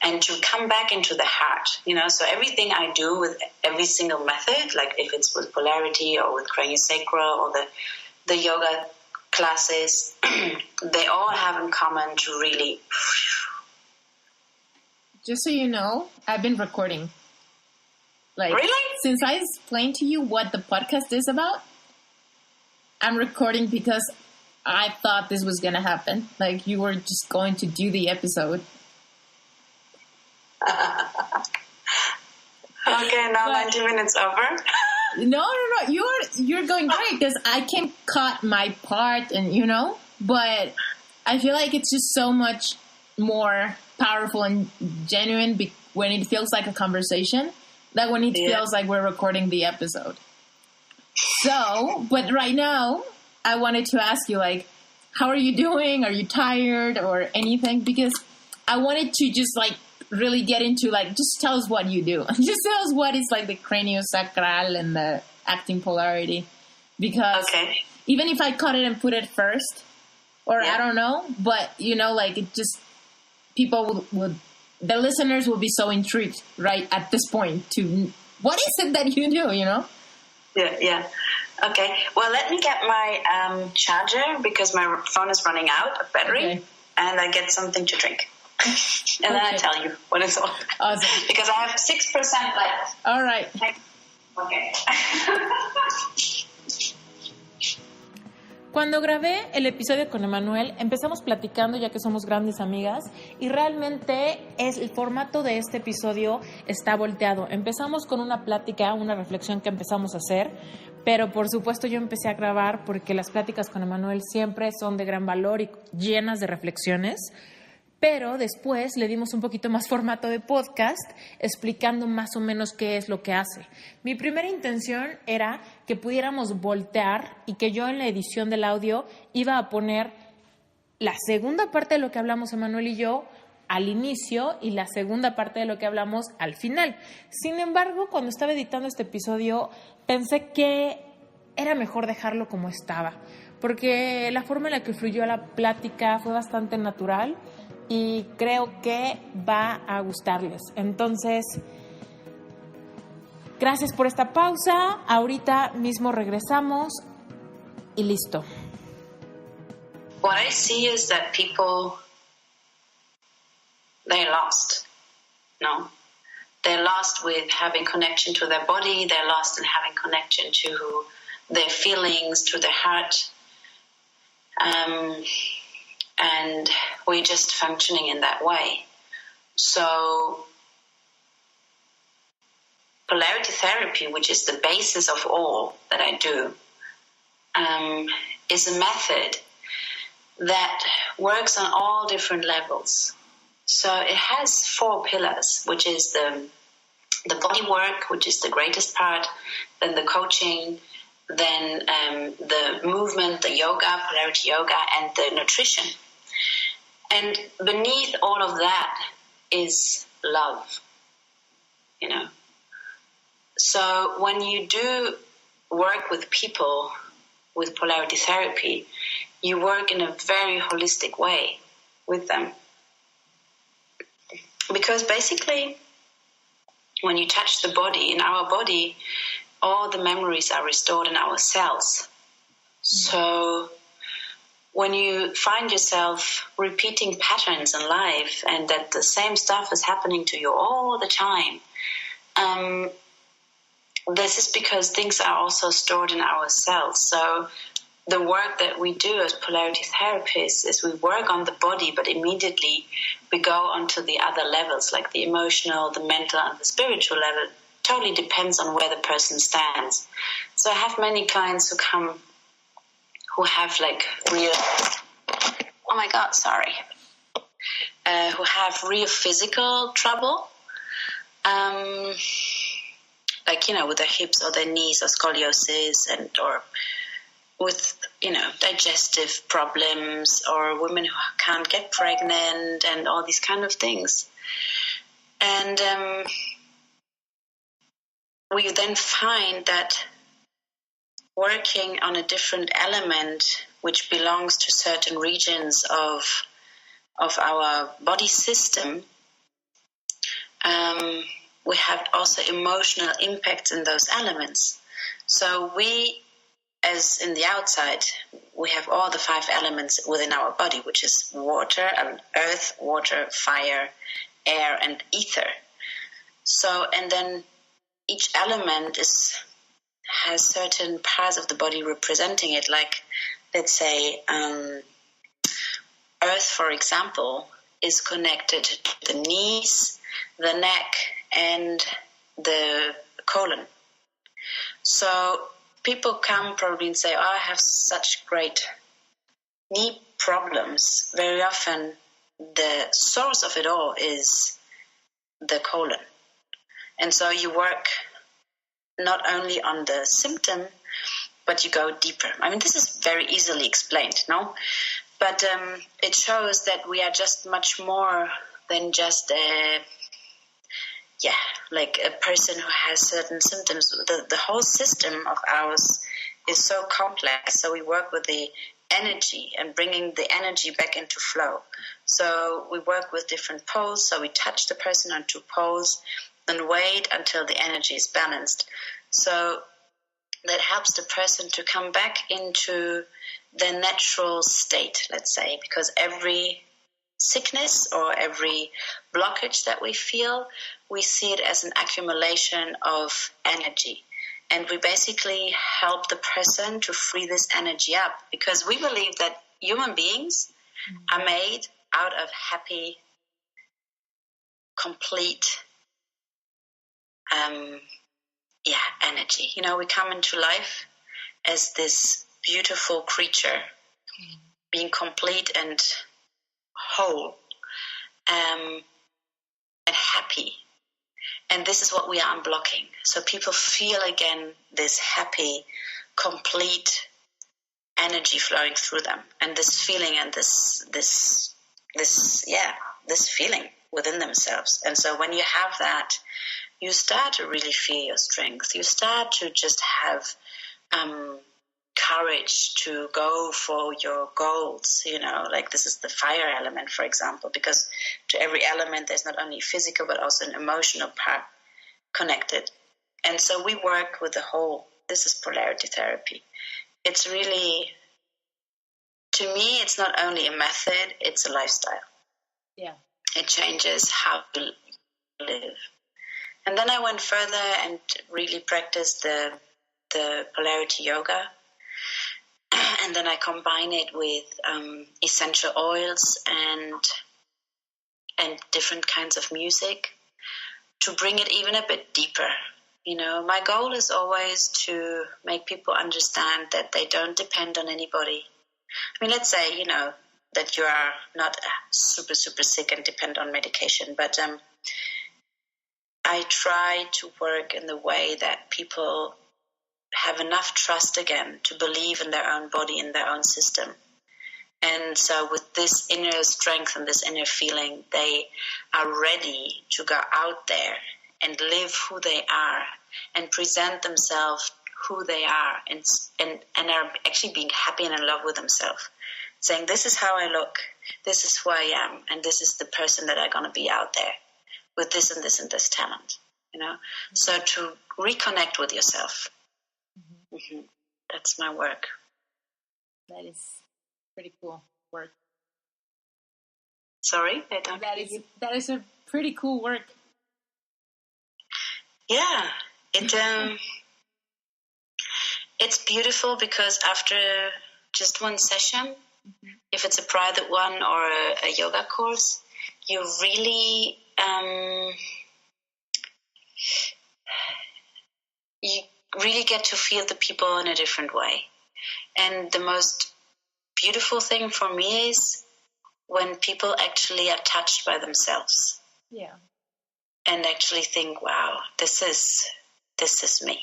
and to come back into the heart, So everything I do with every single method, like if it's with polarity or with craniosacral or the yoga classes, they all have in common to really... Just so you know, I've been recording. Really? Since I explained to you what the podcast is about, I'm recording because I thought this was going to happen. You were just going to do the episode. Okay, now 90 minutes over. No. You're going great because I can cut my part and, but I feel like it's just so much more powerful and genuine when it feels like a conversation than when it feels like we're recording the episode. So, but right now, I wanted to ask you, how are you doing? Are you tired or anything? Because I wanted to just, really get into, just tell us what you do. Just tell us what is, the craniosacral and the acting polarity. Because even if I cut it and put it first, or I don't know, but, it just... people would, the listeners will be so intrigued right at this point to what is it that you do, Yeah. Okay. Well, let me get my charger because my phone is running out of battery, and I get something to drink. And then I tell you what it's all. Awesome. Because I have 6% left. All right. Okay. Cuando grabé el episodio con Emanuel, empezamos platicando ya que somos grandes amigas y realmente el formato de este episodio está volteado. Empezamos con una plática, una reflexión que empezamos a hacer, pero por supuesto yo empecé a grabar porque las pláticas con Emanuel siempre son de gran valor y llenas de reflexiones. Pero después le dimos un poquito más formato de podcast, explicando más o menos qué es lo que hace. Mi primera intención era que pudiéramos voltear y que yo en la edición del audio iba a poner la segunda parte de lo que hablamos Emanuel y yo al inicio y la segunda parte de lo que hablamos al final. Sin embargo, cuando estaba editando este episodio, pensé que era mejor dejarlo como estaba, porque la forma en la que fluyó la plática fue bastante natural y creo que va a gustarles. Entonces, gracias por esta pausa. Ahorita mismo regresamos y listo. What I see is that people, they're lost. No? They're lost with having connection to their body. They're lost in having connection to their feelings, to their heart. and we're just functioning in that way. So polarity therapy, which is the basis of all that I do, is a method that works on all different levels. So it has 4 pillars, which is the body work, which is the greatest part, then the coaching, then the movement, the yoga, polarity yoga, and the nutrition. And beneath all of that is love, you know. So when you do work with people with polarity therapy, you work in a very holistic way with them. Because basically, when you touch the body, in our body, all the memories are restored in our cells. So when you find yourself repeating patterns in life and that the same stuff is happening to you all the time, this is because things are also stored in our cells. So the work that we do as polarity therapists is we work on the body, but immediately we go onto the other levels, like the emotional, the mental, and the spiritual level. Totally depends on where the person stands. So I have many clients who come who have like real, who have real physical trouble, like, you know, with their hips or their knees or scoliosis, and or with, you know, digestive problems, or women who can't get pregnant and all these kind of things. And we then find that working on a different element which belongs to certain regions of our body system, we have also emotional impacts in those elements. So we, as in the outside, we have all the 5 elements within our body, which is water, earth, water, fire, air, and ether. So, and then each element has certain parts of the body representing it. Like, let's say, earth, for example, is connected to the knees, the neck, and the colon. So people come probably and say, oh, I have such great knee problems. Very often the source of it all is the colon. And so you work not only on the symptom, but you go deeper. I mean, this is very easily explained, no? But it shows that we are just much more than just like a person who has certain symptoms. The whole system of ours is so complex. So we work with the energy and bringing the energy back into flow. So we work with different poles. So we touch the person on 2 poles and wait until the energy is balanced. So that helps the person to come back into their natural state, let's say, because every sickness or every blockage that we feel, we see it as an accumulation of energy. And we basically help the person to free this energy up, because we believe that human beings are made out of happy, complete energy. You know, we come into life as this beautiful creature, being complete and whole, and happy. And this is what we are unblocking. So people feel again this happy, complete energy flowing through them, and this feeling and this feeling within themselves. And so when you have that, you start to really feel your strength. You start to just have courage to go for your goals, you know, like this is the fire element, for example, because to every element there's not only physical but also an emotional part connected. And so we work with the whole. This is polarity therapy. It's really, to me, it's not only a method, it's a lifestyle. Yeah. It changes how to live. And then I went further and really practiced the polarity yoga. And then I combine it with essential oils and different kinds of music to bring it even a bit deeper. You know, my goal is always to make people understand that they don't depend on anybody. I mean, let's say, you know, that you are not super, super sick and depend on medication, but I try to work in the way that people have enough trust again to believe in their own body, in their own system. And so with this inner strength and this inner feeling, they are ready to go out there and live who they are and present themselves who they are and are actually being happy and in love with themselves. Saying, this is how I look, this is who I am, and this is the person that I'm going to be out there with this and this and this talent, you know? Mm-hmm. So to reconnect with yourself. Mm-hmm. Mm-hmm. That's my work. That is pretty cool work. Sorry? I don't hear you. That is a pretty cool work. Yeah. It's beautiful because after just one session, mm-hmm. if it's a private one or a yoga course, you really get to feel the people in a different way. And the most beautiful thing for me is when people actually are touched by themselves. Yeah. And actually think, wow, this is me.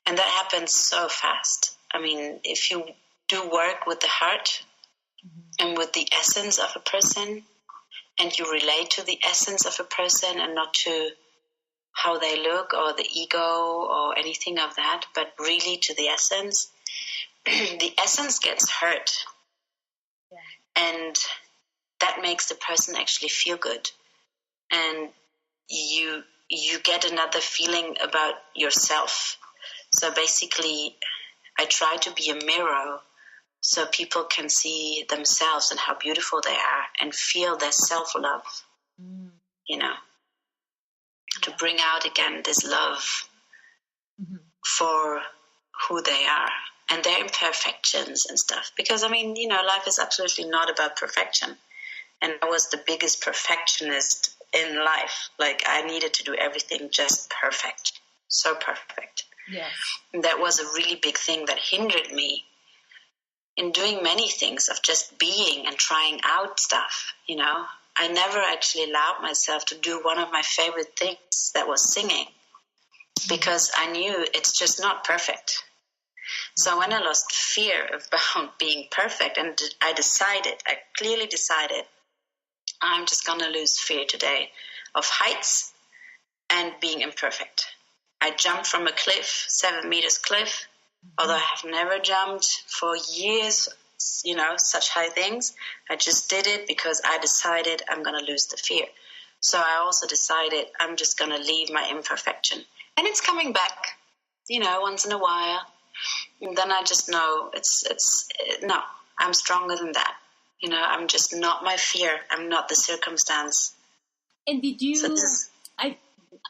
And that happens so fast. I mean, if you do work with the heart mm-hmm. and with the essence of a person, and you relate to the essence of a person and not to how they look or the ego or anything of that, but really to the essence, the essence gets hurt. Yeah. And that makes the person actually feel good. And you get another feeling about yourself. So basically, I try to be a mirror so people can see themselves and how beautiful they are and feel their self-love, you know, to bring out again this love mm-hmm. for who they are and their imperfections and stuff. Because, I mean, you know, life is absolutely not about perfection. And I was the biggest perfectionist in life. Like, I needed to do everything just perfect, so perfect. Yes. And that was a really big thing that hindered me in doing many things, of just being and trying out stuff, you know. I never actually allowed myself to do one of my favorite things, that was singing, because I knew it's just not perfect. So when I lost fear about being perfect, and I clearly decided, I'm just going to lose fear today of heights and being imperfect. I jumped from a cliff, 7 meters cliff, although I have never jumped for years, you know, such high things. I just did it because I decided I'm going to lose the fear. So I also decided I'm just going to leave my imperfection. And it's coming back, you know, once in a while. And then I just know no, I'm stronger than that. You know, I'm just not my fear. I'm not the circumstance. And did you... So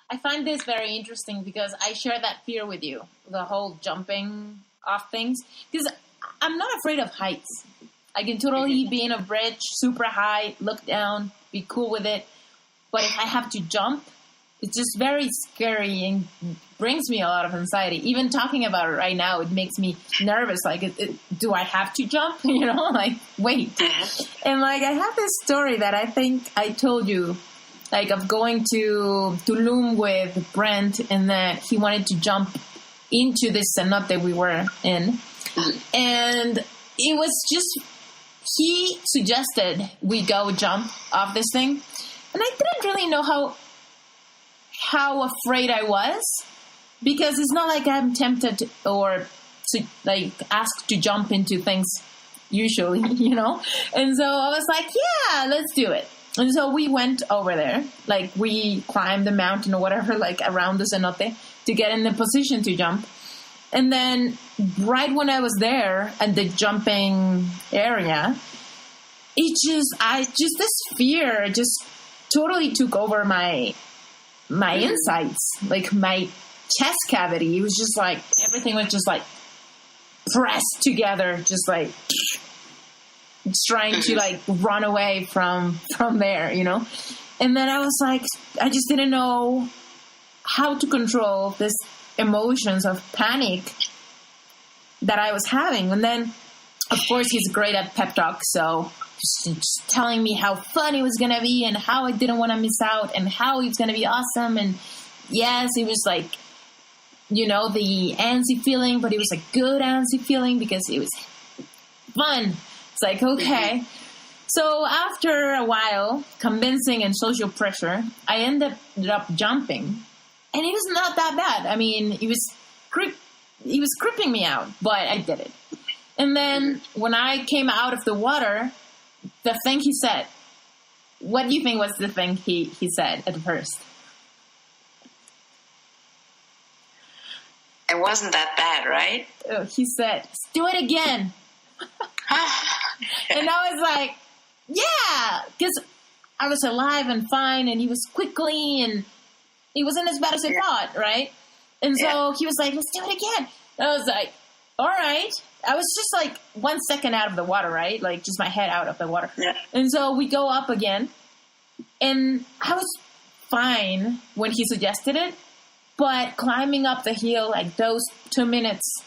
I find this very interesting because I share that fear with you, the whole jumping off things. Because I'm not afraid of heights. I can totally be in a bridge, super high, look down, be cool with it. But if I have to jump, it's just very scary and brings me a lot of anxiety. Even talking about it right now, it makes me nervous. Like, do I have to jump? You know, like, wait. And, like, I have this story that I think I told you, like, of going to Tulum with Brent, and that he wanted to jump into this cenote that we were in. And it was just, he suggested we go jump off this thing. And I didn't really know how afraid I was, because it's not like I'm tempted or like asked to jump into things usually, you know? And so I was like, yeah, let's do it. And so we went over there, like we climbed the mountain or whatever, like around the cenote to get in the position to jump. And then right when I was there at the jumping area, this fear just totally took over my insides, like my chest cavity. It was just like, everything was just like pressed together, just like trying to like run away from there, you know? And then I was like, I just didn't know how to control this emotions of panic that I was having. And then, of course, he's great at pep talk, so just telling me how fun it was going to be and how I didn't want to miss out and how it was going to be awesome. And yes, it was like, you know, the antsy feeling, but it was a good antsy feeling because it was fun. It's like, okay. So after a while, convincing and social pressure, I ended up jumping. And it was not that bad. I mean, it was creeping me out, but I did it. And then when I came out of the water, the thing he said, what do you think was the thing he said at first? It wasn't that bad, right? He said, "Let's do it again." And I was like, yeah, because I was alive and fine, and he was quickly, and it wasn't as bad as I thought, right? And so he was like, "Let's do it again." And I was like, all right. I was just like 1 second out of the water, right? Like just my head out of the water. Yeah. And so we go up again, and I was fine when he suggested it, but climbing up the hill, like those 2 minutes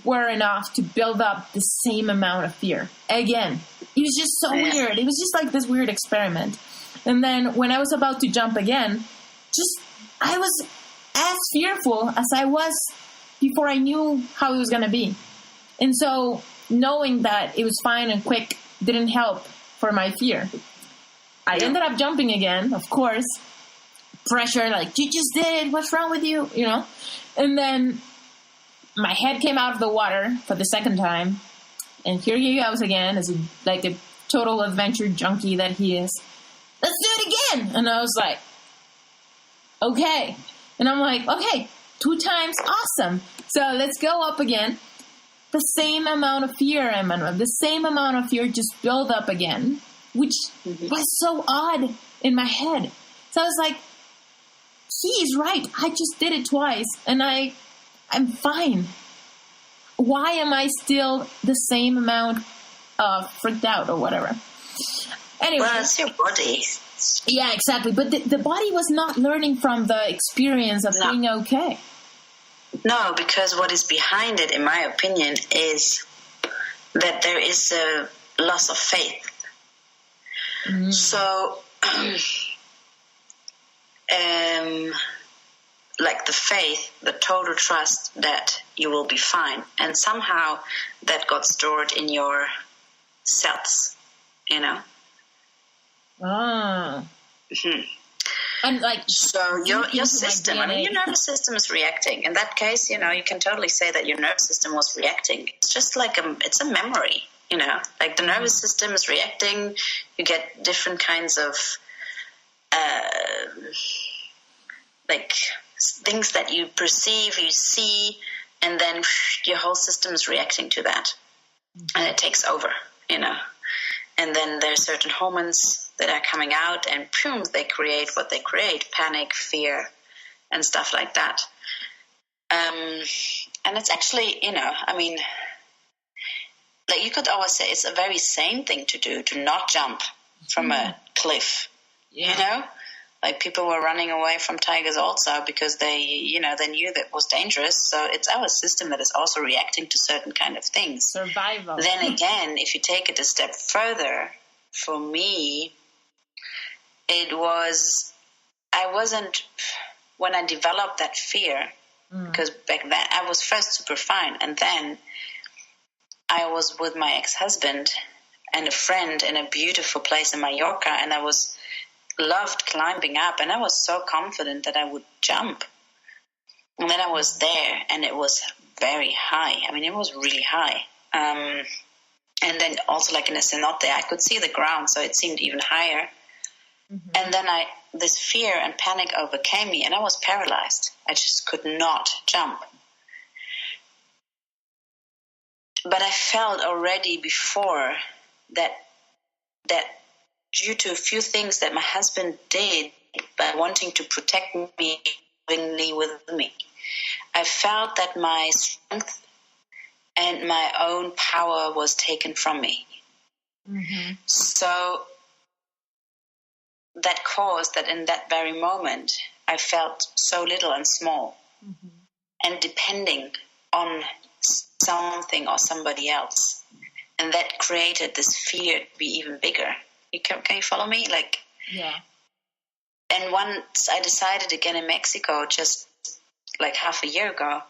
were enough to build up the same amount of fear. Again, it was just so weird. It was just like this weird experiment. And then when I was about to jump again, I was as fearful as I was before I knew how it was going to be. And so knowing that it was fine and quick didn't help for my fear. I ended up jumping again, of course. Pressure, like, you just did it. What's wrong with you? You know? And then my head came out of the water for the second time, and here he goes again as a total adventure junkie that he is. Let's do it again. And I was like, okay. And I'm like, okay, 2 times, awesome. So let's go up again. The same amount of fear, Emmanuel, the same amount of fear just built up again, which was so odd in my head. So I was like, he's right. I just did it twice, and I'm fine. Why am I still the same amount of freaked out or whatever? Anyway. Well, it's your body. Yeah, exactly. But the body was not learning from the experience of being okay. No, because what is behind it, in my opinion, is that there is a loss of faith. So, like the faith, the total trust that you will be fine. And somehow that got stored in your cells, you know? Ah. Mm-hmm. And like, so your system, I mean, your nervous system is reacting. In that case, you know, you can totally say that your nervous system was reacting. It's just like it's a memory, you know, like the nervous system is reacting. You get different kinds of, like things that you perceive, you see, and then your whole system is reacting to that. And it takes over, you know. And then there's certain hormones that are coming out, and boom, they create what they create: panic, fear, and stuff like that. And it's actually, you know, I mean, like you could always say it's a very sane thing to do, to not jump from a cliff, you know? Like people were running away from tigers also because they, you know, they knew that it was dangerous. So it's our system that is also reacting to certain kind of things. Survival. Then again, if you take it a step further, for me, when I developed that fear, because back then I was first super fine, and then I was with my ex-husband and a friend in a beautiful place in Mallorca, and I loved climbing up, and I was so confident that I would jump. And then I was there, and it was very high. I mean, it was really high. And then also like in a cenote, I could see the ground, so it seemed even higher. And then this fear and panic overcame me, and I was paralyzed. I just could not jump. But I felt already before that due to a few things that my husband did by wanting to protect me with me, I felt that my strength and my own power was taken from me. Mm-hmm. So that caused that in that very moment, I felt so little and small and depending on something or somebody else. And that created this fear to be even bigger. Can you follow me? Like, Yeah. And once I decided again in Mexico, just like half a year ago,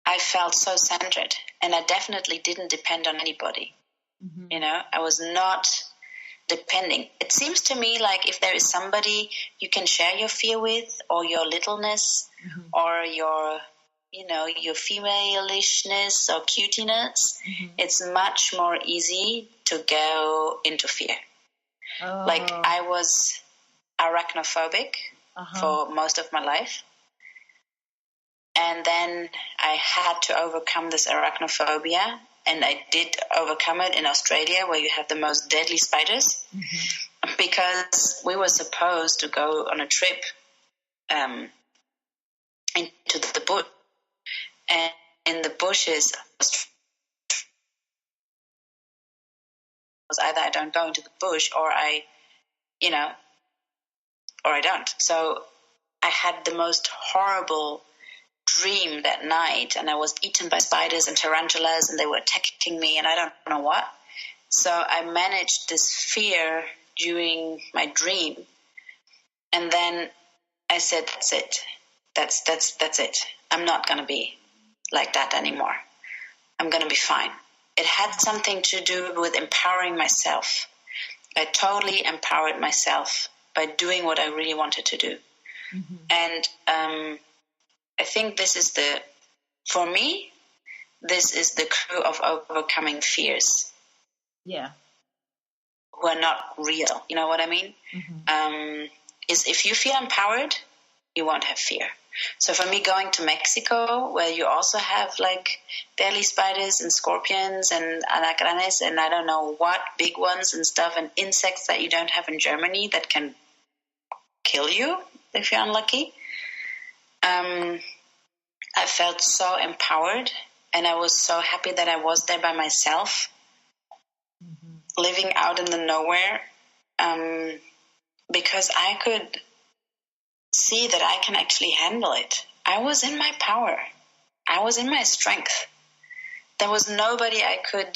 I felt so centered, and I definitely didn't depend on anybody. You know, I was not depending. It seems to me like if there is somebody you can share your fear with, or your littleness, or your, you know, your femalishness or cutiness, it's much more easy to go into fear. Oh. Like, I was arachnophobic for most of my life. And then I had to overcome this arachnophobia, and I did overcome it in Australia, where you have the most deadly spiders, because we were supposed to go on a trip into the bush, and in the bushes was either I don't go into the bush, or I, you know, or I don't. So I had the most horrible dream that night, and I was eaten by spiders and tarantulas, and they were attacking me, and I don't know what. So I managed this fear during my dream, and then I said, that's it. That's it. I'm not going to be like that anymore. I'm going to be fine. It had something to do with empowering myself. I totally empowered myself by doing what I really wanted to do. And I think this is for me, this is the clue of overcoming fears. Yeah. Who are not real. You know what I mean? Is if you feel empowered, you won't have fear. So for me, going to Mexico, where you also have like deadly spiders and scorpions and alacranes and I don't know what, big ones and stuff, and insects that you don't have in Germany that can kill you if you're unlucky. I felt so empowered, and I was so happy that I was there by myself, living out in the nowhere, because I could see that I can actually handle it. I was in my power. I was in my strength. There was nobody I could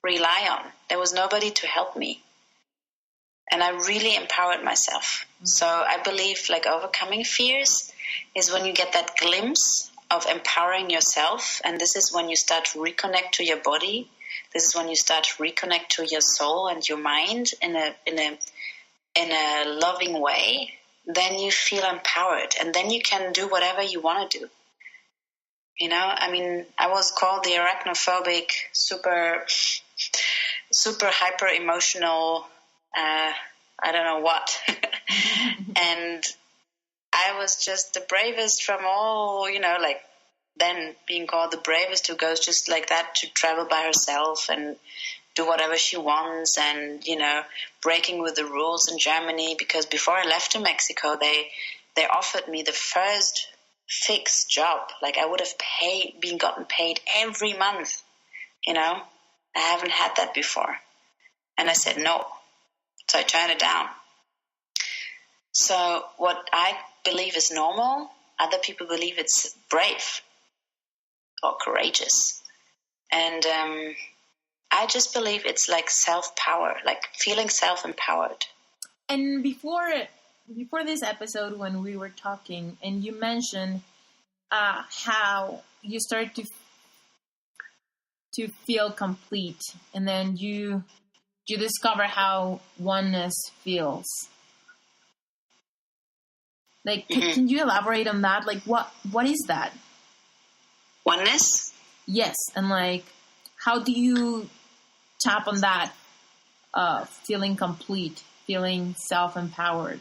rely on. There was nobody to help me. And I really empowered myself. So I believe like overcoming fears is when you get that glimpse of empowering yourself. And this is when you start to reconnect to your body. This is when you start to reconnect to your soul and your mind in a loving way. Then you feel empowered, and then you can do whatever you want to do. You know, I mean, I was called the arachnophobic, super hyper emotional, I don't know what. And I was just the bravest from all, you know, like then being called the bravest who goes just like that to travel by herself and do whatever she wants, and, you know, breaking with the rules in Germany, because before I left to Mexico, they offered me the first fixed job. Like I would have gotten paid every month, you know. I haven't had that before. And I said no. So I turned it down. So what I believe is normal, other people believe it's brave or courageous. And I just believe it's like self-power, like feeling self-empowered. And before this episode, when we were talking, and you mentioned how you started to feel complete, and then you discover how oneness feels. Like, can you elaborate on that? Like, what is that? Oneness? Yes, and like, how do you tap on that? Feeling complete, feeling self-empowered.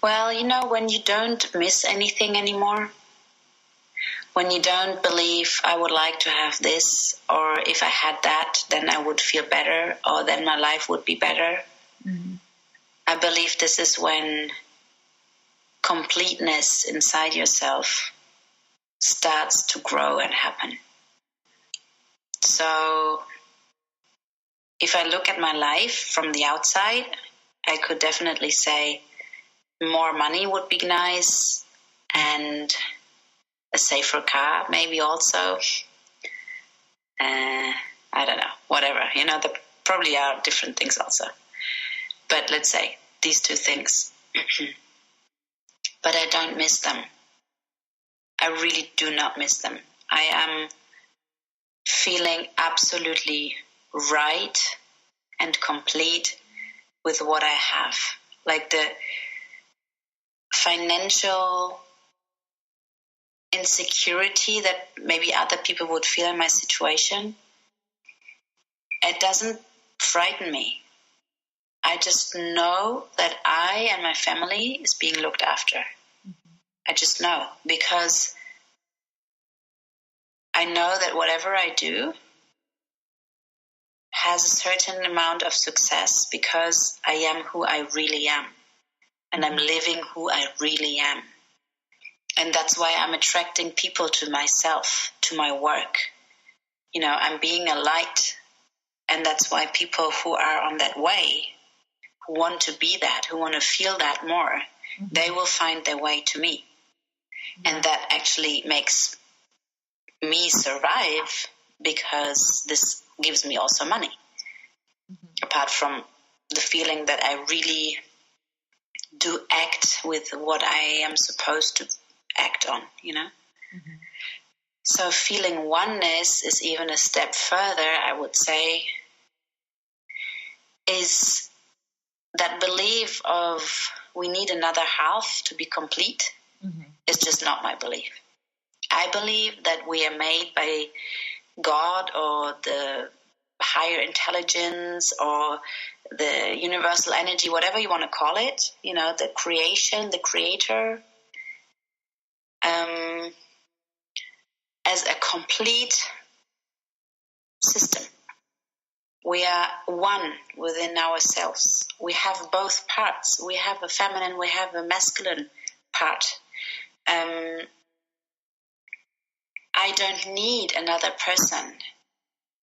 Well, when you don't miss anything anymore, when you don't believe I would like to have this, or if I had that, then I would feel better, or then my life would be better. Mm-hmm. I believe this is when completeness inside yourself starts to grow and happen. So if I look at my life from the outside, I could definitely say more money would be nice, and a safer car maybe also. I don't know, whatever. There probably are different things also. But let's say these two things. But I don't miss them. I really do not miss them. I am feeling absolutely right and complete with what I have. Like the financial insecurity that maybe other people would feel in my situation, it doesn't frighten me. I just know that I and my family is being looked after. Mm-hmm. I just know, because I know that whatever I do has a certain amount of success because I am who I really am. And I'm living who I really am. And that's why I'm attracting people to myself, to my work. I'm being a light. And that's why people who are on that way, who want to be that, who want to feel that more, mm-hmm. they will find their way to me. Mm-hmm. And that actually makes me survive, because this gives me also money. Mm-hmm. Apart from the feeling that I really do act with what I am supposed to act on, Mm-hmm. So feeling oneness is even a step further, I would say, is that belief of we need another half to be complete. Mm-hmm. is just not my belief. I believe that we are made by God or the higher intelligence or the universal energy, whatever you want to call it, the creation, the creator, as a complete system. We are one within ourselves. We have both parts. We have a feminine, we have a masculine part. I don't need another person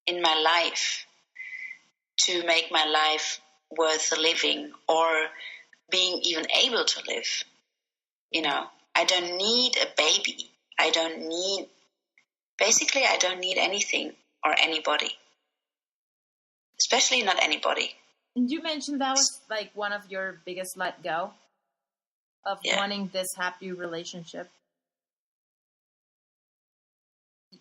in my life to make my life worth living or being even able to live. I don't need a baby. I don't need anything or anybody. Especially not anybody. You mentioned that was like one of your biggest let go of wanting this happy relationship.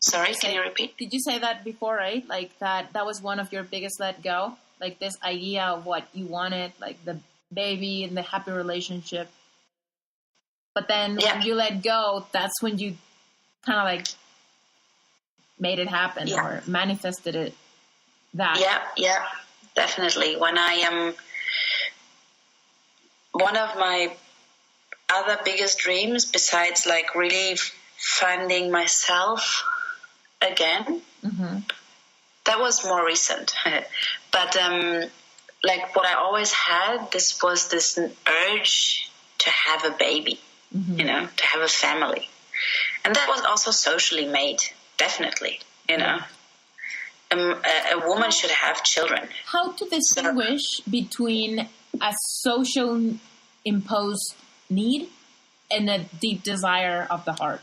Sorry, can you repeat? Did you say that before, right? Like that was one of your biggest let go? Like this idea of what you wanted, like the baby and the happy relationship. But then when you let go, that's when you kind of like made it happen or manifested it. Yeah, definitely. When I am, one of my other biggest dreams, besides like really finding myself again, mm-hmm. that was more recent. But like what I always had, this was this urge to have a baby, mm-hmm. To have a family. And that was also socially made, definitely, A woman should have children. How to distinguish between a social imposed need and a deep desire of the heart?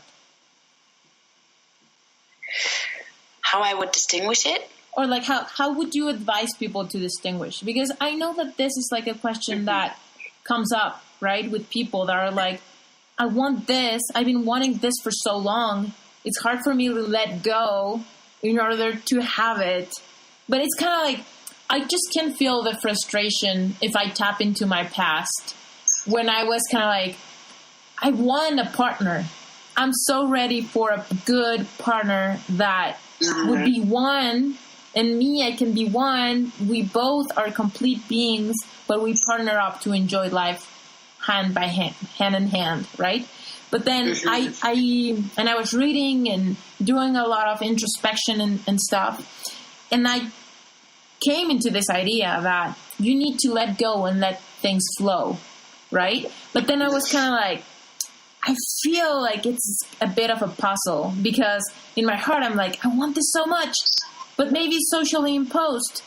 How I would distinguish it? Or like how would you advise people to distinguish? Because I know that this is like a question that comes up, right, with people that are like, I want this. I've been wanting this for so long. It's hard for me to let go in order to have it. But it's kind of like, I just can feel the frustration if I tap into my past when I was kind of like, I want a partner. I'm so ready for a good partner that would be one, and me, I can be one. We both are complete beings, but we partner up to enjoy life. hand in hand, right? But then I was reading and doing a lot of introspection and stuff, and I came into this idea that you need to let go and let things flow, right? But then I was kind of like, I feel like it's a bit of a puzzle, because in my heart I'm like, I want this so much, but maybe socially imposed.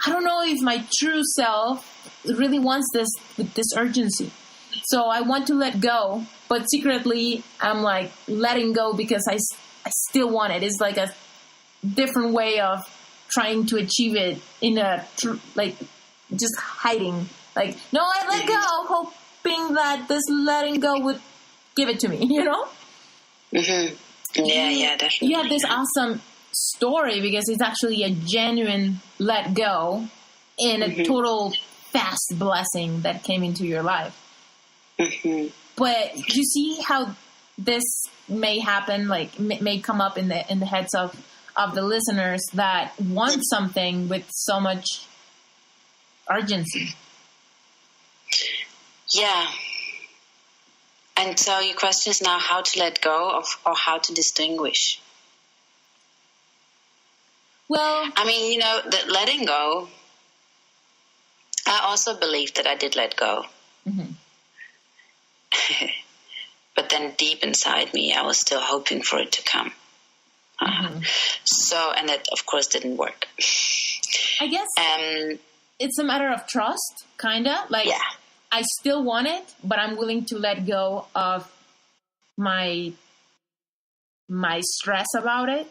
I don't know if my true self really wants this with this urgency. So I want to let go, but secretly I'm like letting go because I still want it. It's like a different way of trying to achieve it in a, like, just hiding. Like, no, I let go, hoping that this letting go would give it to me, you know? Mm-hmm. Yeah, definitely. You have this awesome story because it's actually a genuine let go and a total fast blessing that came into your life. Mm-hmm. But you see how this may happen, like may come up in the heads of the listeners that want something with so much urgency. Yeah. And so your question is now how to let go of, or how to distinguish. Well, I mean, that letting go, I also believe that I did let go. Mm-hmm. But then deep inside me, I was still hoping for it to come. So, and that, of course, didn't work. I guess it's a matter of trust, kind of. Like, yeah. I still want it, but I'm willing to let go of my stress about it.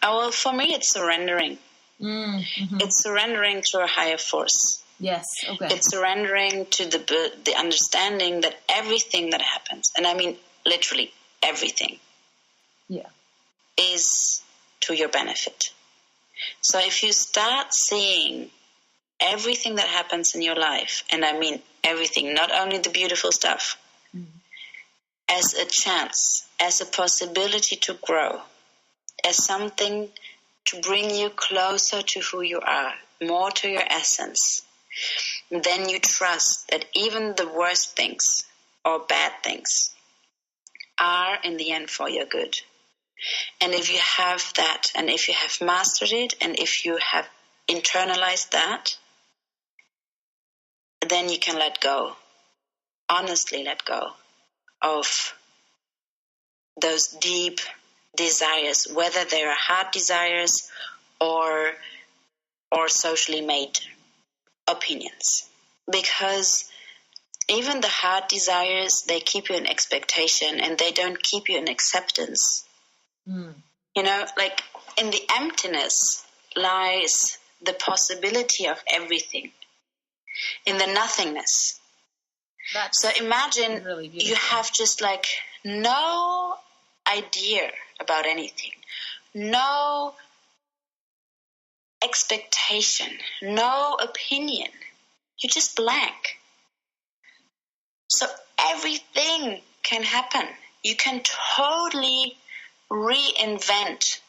Oh, well, for me, it's surrendering. Mm-hmm. It's surrendering to a higher force. Yes, okay. It's surrendering to the understanding that everything that happens, and I mean literally everything, is to your benefit. So if you start seeing everything that happens in your life, and I mean everything, not only the beautiful stuff, as a chance, as a possibility to grow, as something to bring you closer to who you are, more to your essence, then you trust that even the worst things or bad things are in the end for your good. And if you have that, and if you have mastered it, and if you have internalized that, then you can let go, honestly let go of those deep desires, whether they are heart desires or socially made opinions. Because even the heart desires, they keep you in expectation and they don't keep you in acceptance. Like in the emptiness lies the possibility of everything. In the nothingness. So imagine really you have just like no idea about anything, no expectation, no opinion. You're just blank. So everything can happen. You can totally reinvent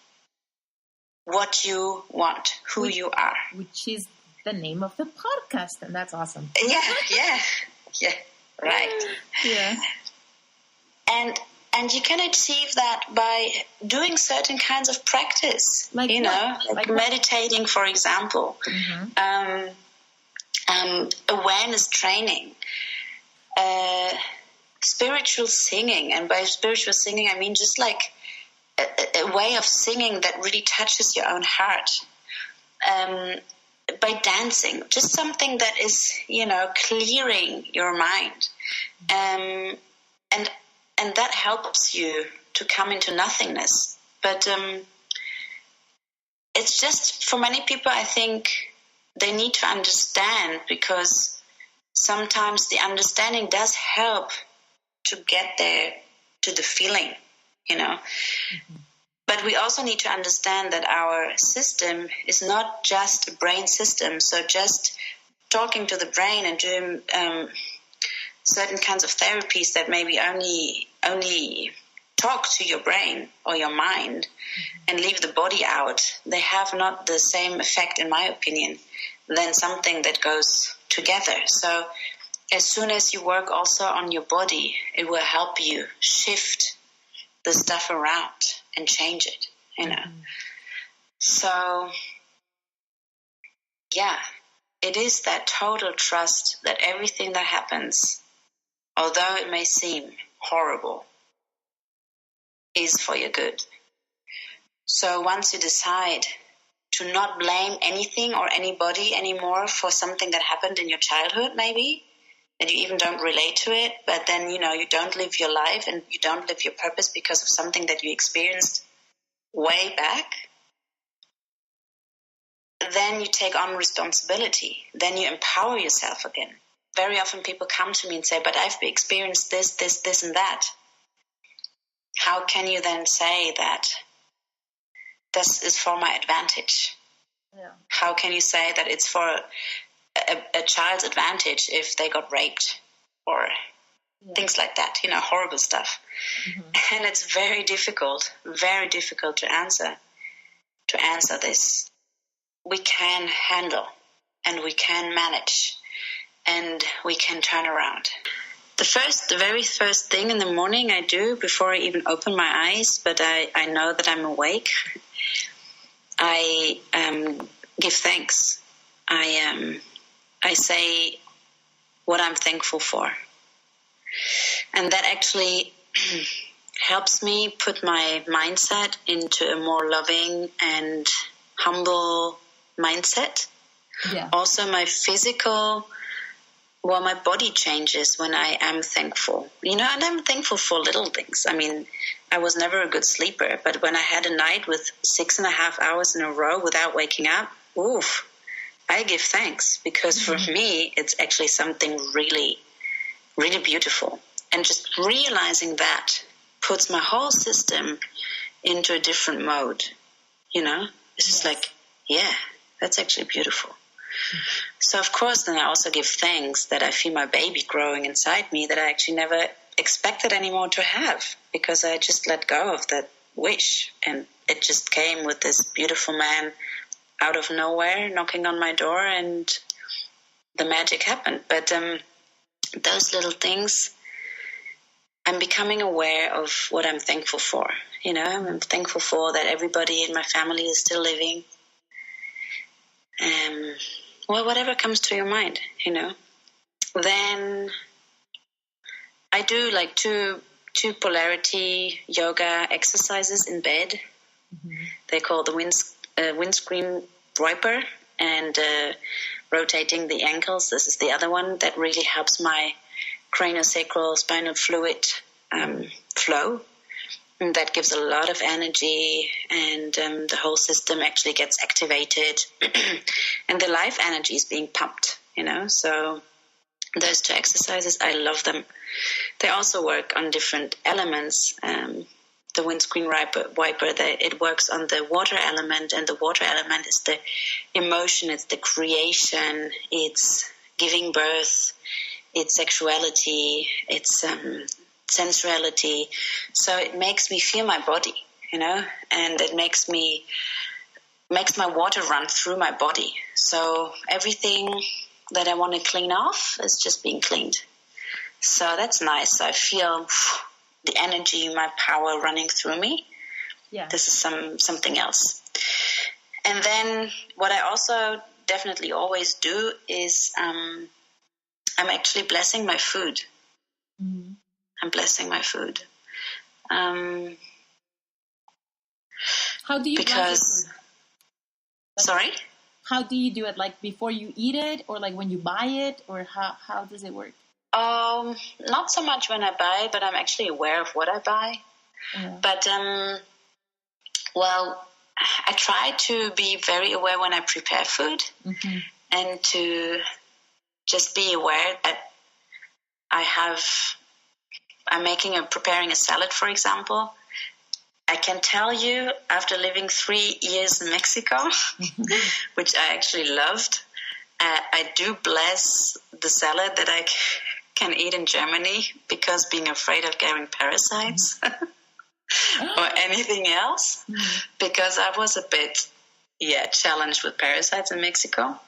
what you want, who you are. Which is the name of the podcast, and that's awesome. Yeah, right. Yeah. And you can achieve that by doing certain kinds of practice, like meditating, for example, awareness training, spiritual singing. And by spiritual singing, I mean just like a way of singing that really touches your own heart. By dancing, just something that is, clearing your mind. And that helps you to come into nothingness. But it's just, for many people, I think they need to understand, because sometimes the understanding does help to get there to the feeling, But we also need to understand that our system is not just a brain system. So just talking to the brain and doing certain kinds of therapies that maybe only talk to your brain or your mind and leave the body out, they have not the same effect, in my opinion, than something that goes together. So as soon as you work also on your body, it will help you shift the stuff around and change it, you know. So, yeah, it is that total trust that everything that happens, although it may seem horrible, is for your good. So once you decide to not blame anything or anybody anymore for something that happened in your childhood, maybe, that you even don't relate to it, but then, you know, you don't live your life and you don't live your purpose because of something that you experienced way back, then you take on responsibility. Then you empower yourself again. Very often people come to me and say, but I've experienced this, and that. How can you then say that this is for my advantage? Yeah. How can you say that it's for a child's advantage if they got raped or things like that, you know, horrible stuff. And it's very difficult to answer this. We can handle and we can manage and we can turn around. The very first thing in the morning I do before I even open my eyes, but I know that I'm awake, I give thanks. I say what I'm thankful for. And that actually helps me put my mindset into a more loving and humble mindset. Yeah. Also my my body changes when I am thankful. You know, and I'm thankful for little things. I mean, I was never a good sleeper, but when I had a night with 6.5 hours in a row without waking up, oof, I give thanks, because for me, it's actually something really, really beautiful. And just realizing that puts my whole system into a different mode. You know, it's just like, yeah, that's actually beautiful. So, of course, then I also give thanks that I feel my baby growing inside me that I actually never expected anymore to have, because I just let go of that wish. And it just came with this beautiful man out of nowhere knocking on my door, and the magic happened. But those little things, I'm becoming aware of what I'm thankful for. You know, I'm thankful for that everybody in my family is still living. Well, whatever comes to your mind, you know. Then I do like two polarity yoga exercises in bed. They call the windscreen wiper and rotating the ankles. This is the other one that really helps my craniosacral spinal fluid flow. And that gives a lot of energy, and the whole system actually gets activated. And the life energy is being pumped, you know. So those two exercises, I love them. They also work on different elements. The windscreen wiper, it works on the water element, and the water element is the emotion, it's the creation, it's giving birth, it's sexuality, it's sensuality. So it makes me feel my body, you know, and it makes my water run through my body. So everything that I want to clean off is just being cleaned. So that's nice. I feel the energy, my power running through me. Yeah. This is something else. And then what I also definitely always do is I'm actually blessing my food. Mm-hmm. I'm blessing my food. How do you bless your food? Sorry? How do you do it? Like before you eat it, or like when you buy it, or how does it work? Not so much when I buy it, but I'm actually aware of what I buy. Yeah. But, well, I try to be very aware when I prepare food, and to just be aware that I'm preparing a salad, for example. I can tell you, after living 3 years in Mexico, which I actually loved, I do bless the salad that I can eat in Germany, because being afraid of getting parasites or anything else, because I was a bit, challenged with parasites in Mexico.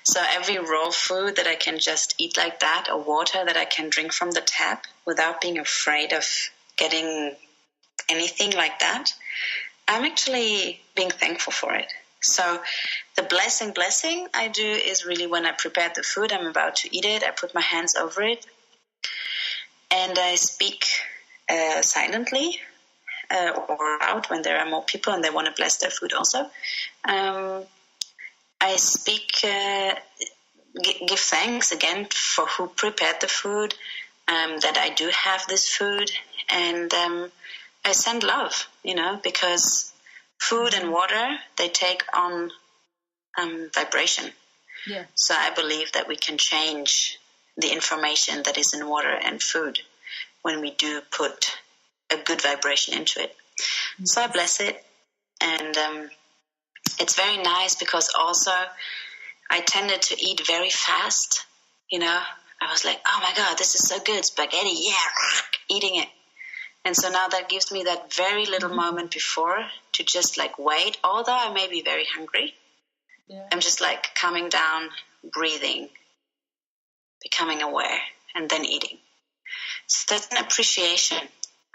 So every raw food that I can just eat like that, or water that I can drink from the tap without being afraid of getting anything like that, I'm actually being thankful for it. So the blessing I do is really when I prepare the food, I'm about to eat it, I put my hands over it, and I speak silently or out when there are more people and they want to bless their food also. I speak, give thanks again for who prepared the food, that I do have this food, and I send love, because food and water, they take on vibration. Yeah. So I believe that we can change the information that is in water and food when we do put a good vibration into it. Mm-hmm. So I bless it, and it's very nice because also I tended to eat very fast. I was like, oh my God, this is so good, spaghetti, yeah, eating it. And so now that gives me that very little moment before to just like wait, although I may be very hungry. Yeah. I'm just like coming down, breathing, becoming aware, and then eating. So that's an appreciation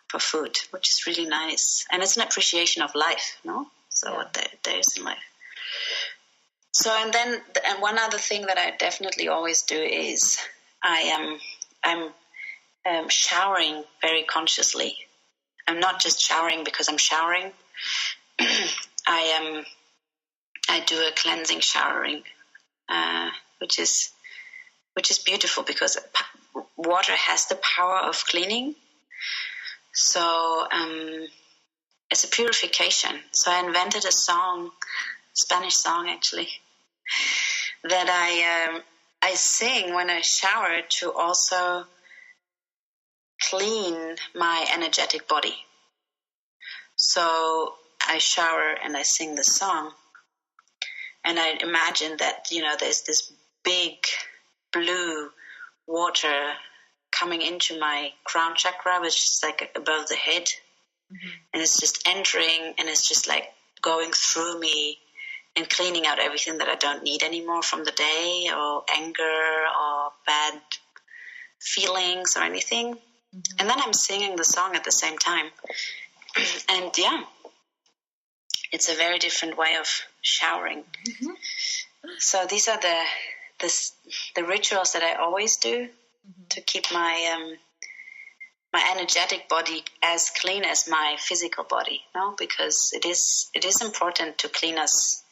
for food, which is really nice. And it's an appreciation of life, no? So what there is in life. So, and one other thing that I definitely always do is I'm showering very consciously. I'm not just showering because I'm showering. I do a cleansing showering, which is beautiful because water has the power of cleaning. So it's a purification. So I invented a song, Spanish song actually, that I sing when I shower to also clean my energetic body. So I shower and I sing the song, and I imagine that there's this big blue water coming into my crown chakra, which is like above the head, and it's just entering, and it's just like going through me and cleaning out everything that I don't need anymore from the day, or anger or bad feelings or anything. And then I'm singing the song at the same time. And it's a very different way of showering. So these are the rituals that I always do to keep my my energetic body as clean as my physical body, no? Because it is important to clean us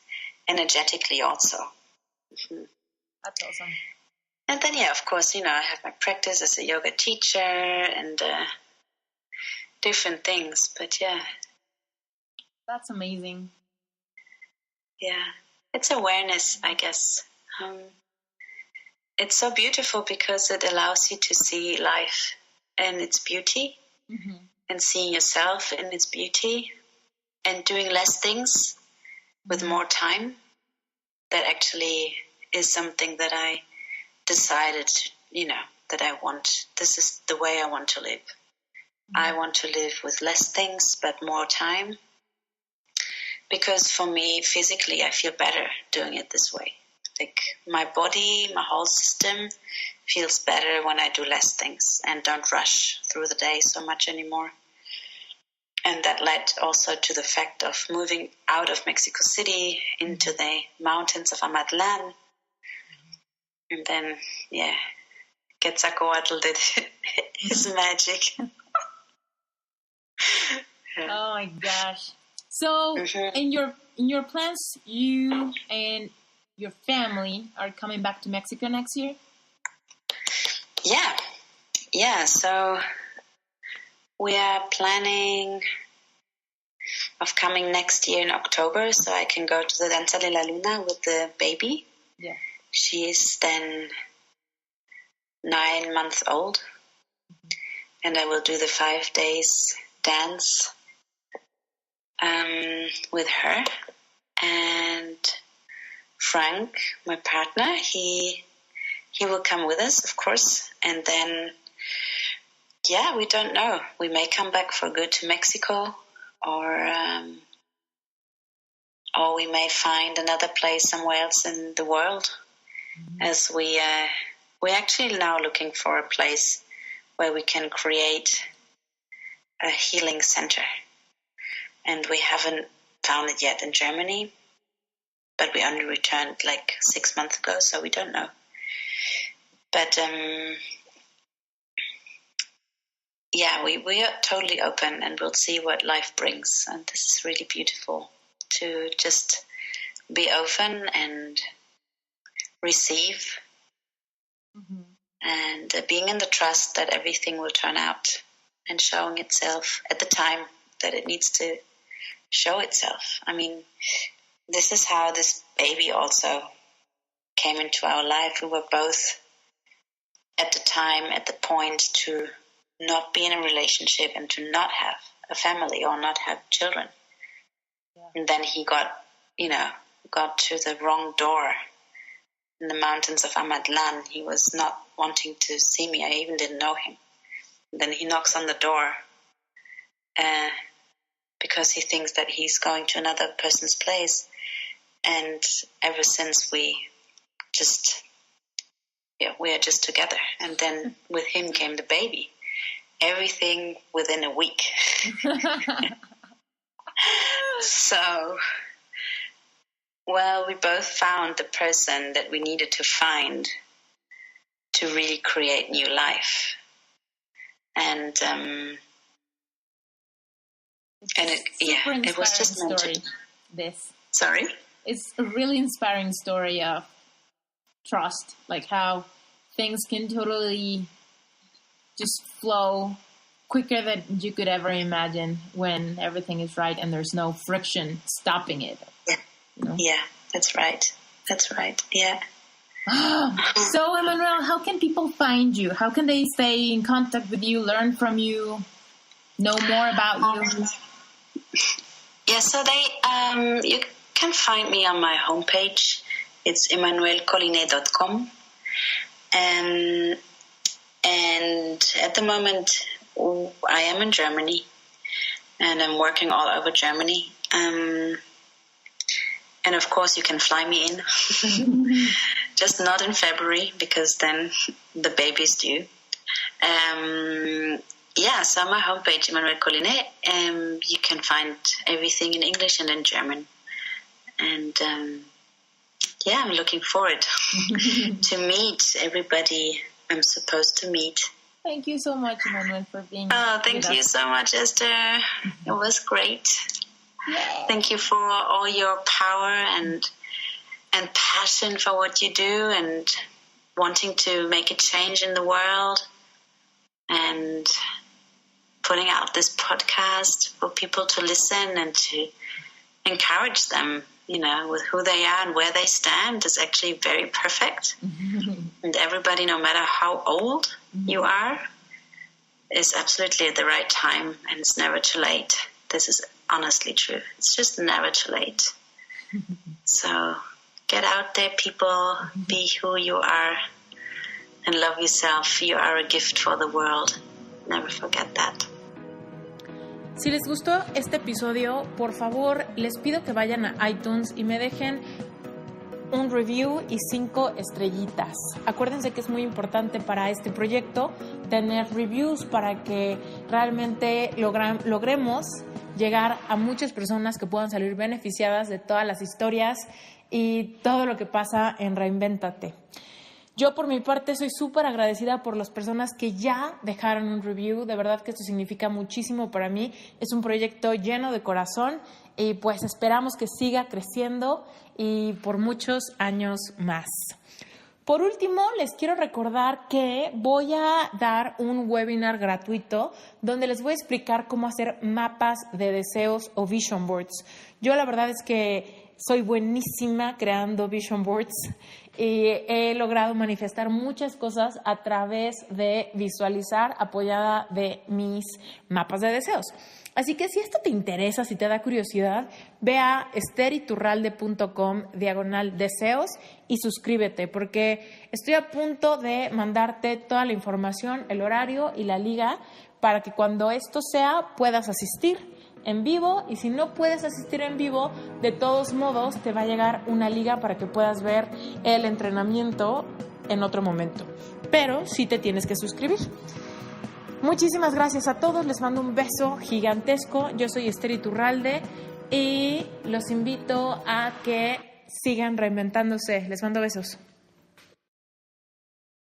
energetically also. That's awesome. And then, of course, I have my practice as a yoga teacher and different things. But, That's amazing. Yeah. It's awareness, I guess. It's so beautiful because it allows you to see life and its beauty, and seeing yourself in its beauty, and doing less things with more time. That actually is something that I decided, that I want. This is the way I want to live. I want to live with less things but more time, because for me, physically, I feel better doing it this way. Like my body, my whole system feels better when I do less things and don't rush through the day so much anymore. And that led also to the fact of moving out of Mexico City into the mountains of Amatlán. And then, Quetzalcoatl did his magic. Oh my gosh. So in your plans, you and your family are coming back to Mexico next year? Yeah, so we are planning of coming next year in October, so I can go to the Danza de la Luna with the baby. Yeah. She is then 9 months old, and I will do the 5 days dance with her. And Frank, my partner, he will come with us, of course. And then, we don't know. We may come back for good to Mexico, or we may find another place somewhere else in the world. as we're actually now looking for a place where we can create a healing center. And we haven't found it yet in Germany, but we only returned like 6 months ago, so we don't know. But we are totally open, and we'll see what life brings. And this is really beautiful to just be open and receive, and being in the trust that everything will turn out and showing itself at the time that it needs to show itself. I mean, this is how this baby also came into our life. We were both at the time, at the point to not be in a relationship and to not have a family or not have children. Yeah. And then he got to the wrong door in the mountains of Amadlan. He was not wanting to see me. I even didn't know him. And then he knocks on the door because he thinks that he's going to another person's place. And ever since we are just together. And then with him came the baby. Everything within a week. So, we both found the person that we needed to find to really create new life. And it was just meant to. This. Sorry? It's a really inspiring story of trust, like how things can totally just flow quicker than you could ever imagine when everything is right and there's no friction stopping it. Yeah, yeah, that's right. Yeah. So, Emmanuel, how can people find you? How can they stay in contact with you, learn from you, know more about you? Yeah, so you can find me on my homepage. It's emmanuelcollinet.com. And at the moment, I am in Germany, and I'm working all over Germany. And of course, you can fly me in, just not in February, because then the baby's due. So on my homepage, Emmanuel Collinet, you can find everything in English and in German. And I'm looking forward to meet everybody I'm supposed to meet. Thank you so much, Emmanuel, for being thank you so much, Esther. It was great. Yay. Thank you for all your power and passion for what you do and wanting to make a change in the world and putting out this podcast for people to listen and to encourage them, with who they are and where they stand is actually very perfect. And everybody, no matter how old you are, is absolutely at the right time, and it's never too late. This is honestly true. It's just never too late. So get out there, people. Be who you are and love yourself. You are a gift for the world. Never forget that. Si les gustó este episodio, por favor, les pido que vayan a iTunes y me dejen un review y 5 estrellitas. Acuérdense que es muy importante para este proyecto tener reviews para que realmente logremos llegar a muchas personas que puedan salir beneficiadas de todas las historias y todo lo que pasa en Reinvéntate. Yo, por mi parte, soy súper agradecida por las personas que ya dejaron un review. De verdad que esto significa muchísimo para mí. Es un proyecto lleno de corazón y pues esperamos que siga creciendo y por muchos años más. Por último, les quiero recordar que voy a dar un webinar gratuito donde les voy a explicar cómo hacer mapas de deseos o vision boards. Yo la verdad es que soy buenísima creando vision boards y he logrado manifestar muchas cosas a través de visualizar apoyada de mis mapas de deseos. Así que si esto te interesa, si te da curiosidad, ve a esteriturralde.com/deseos y suscríbete, porque estoy a punto de mandarte toda la información, el horario y la liga para que cuando esto sea puedas asistir. en vivo, y si no puedes asistir en vivo, de todos modos te va a llegar una liga para que puedas ver el entrenamiento en otro momento. Pero sí te tienes que suscribir. Muchísimas gracias a todos, les mando un beso gigantesco. Yo soy Esther Iturralde y los invito a que sigan reinventándose. Les mando besos.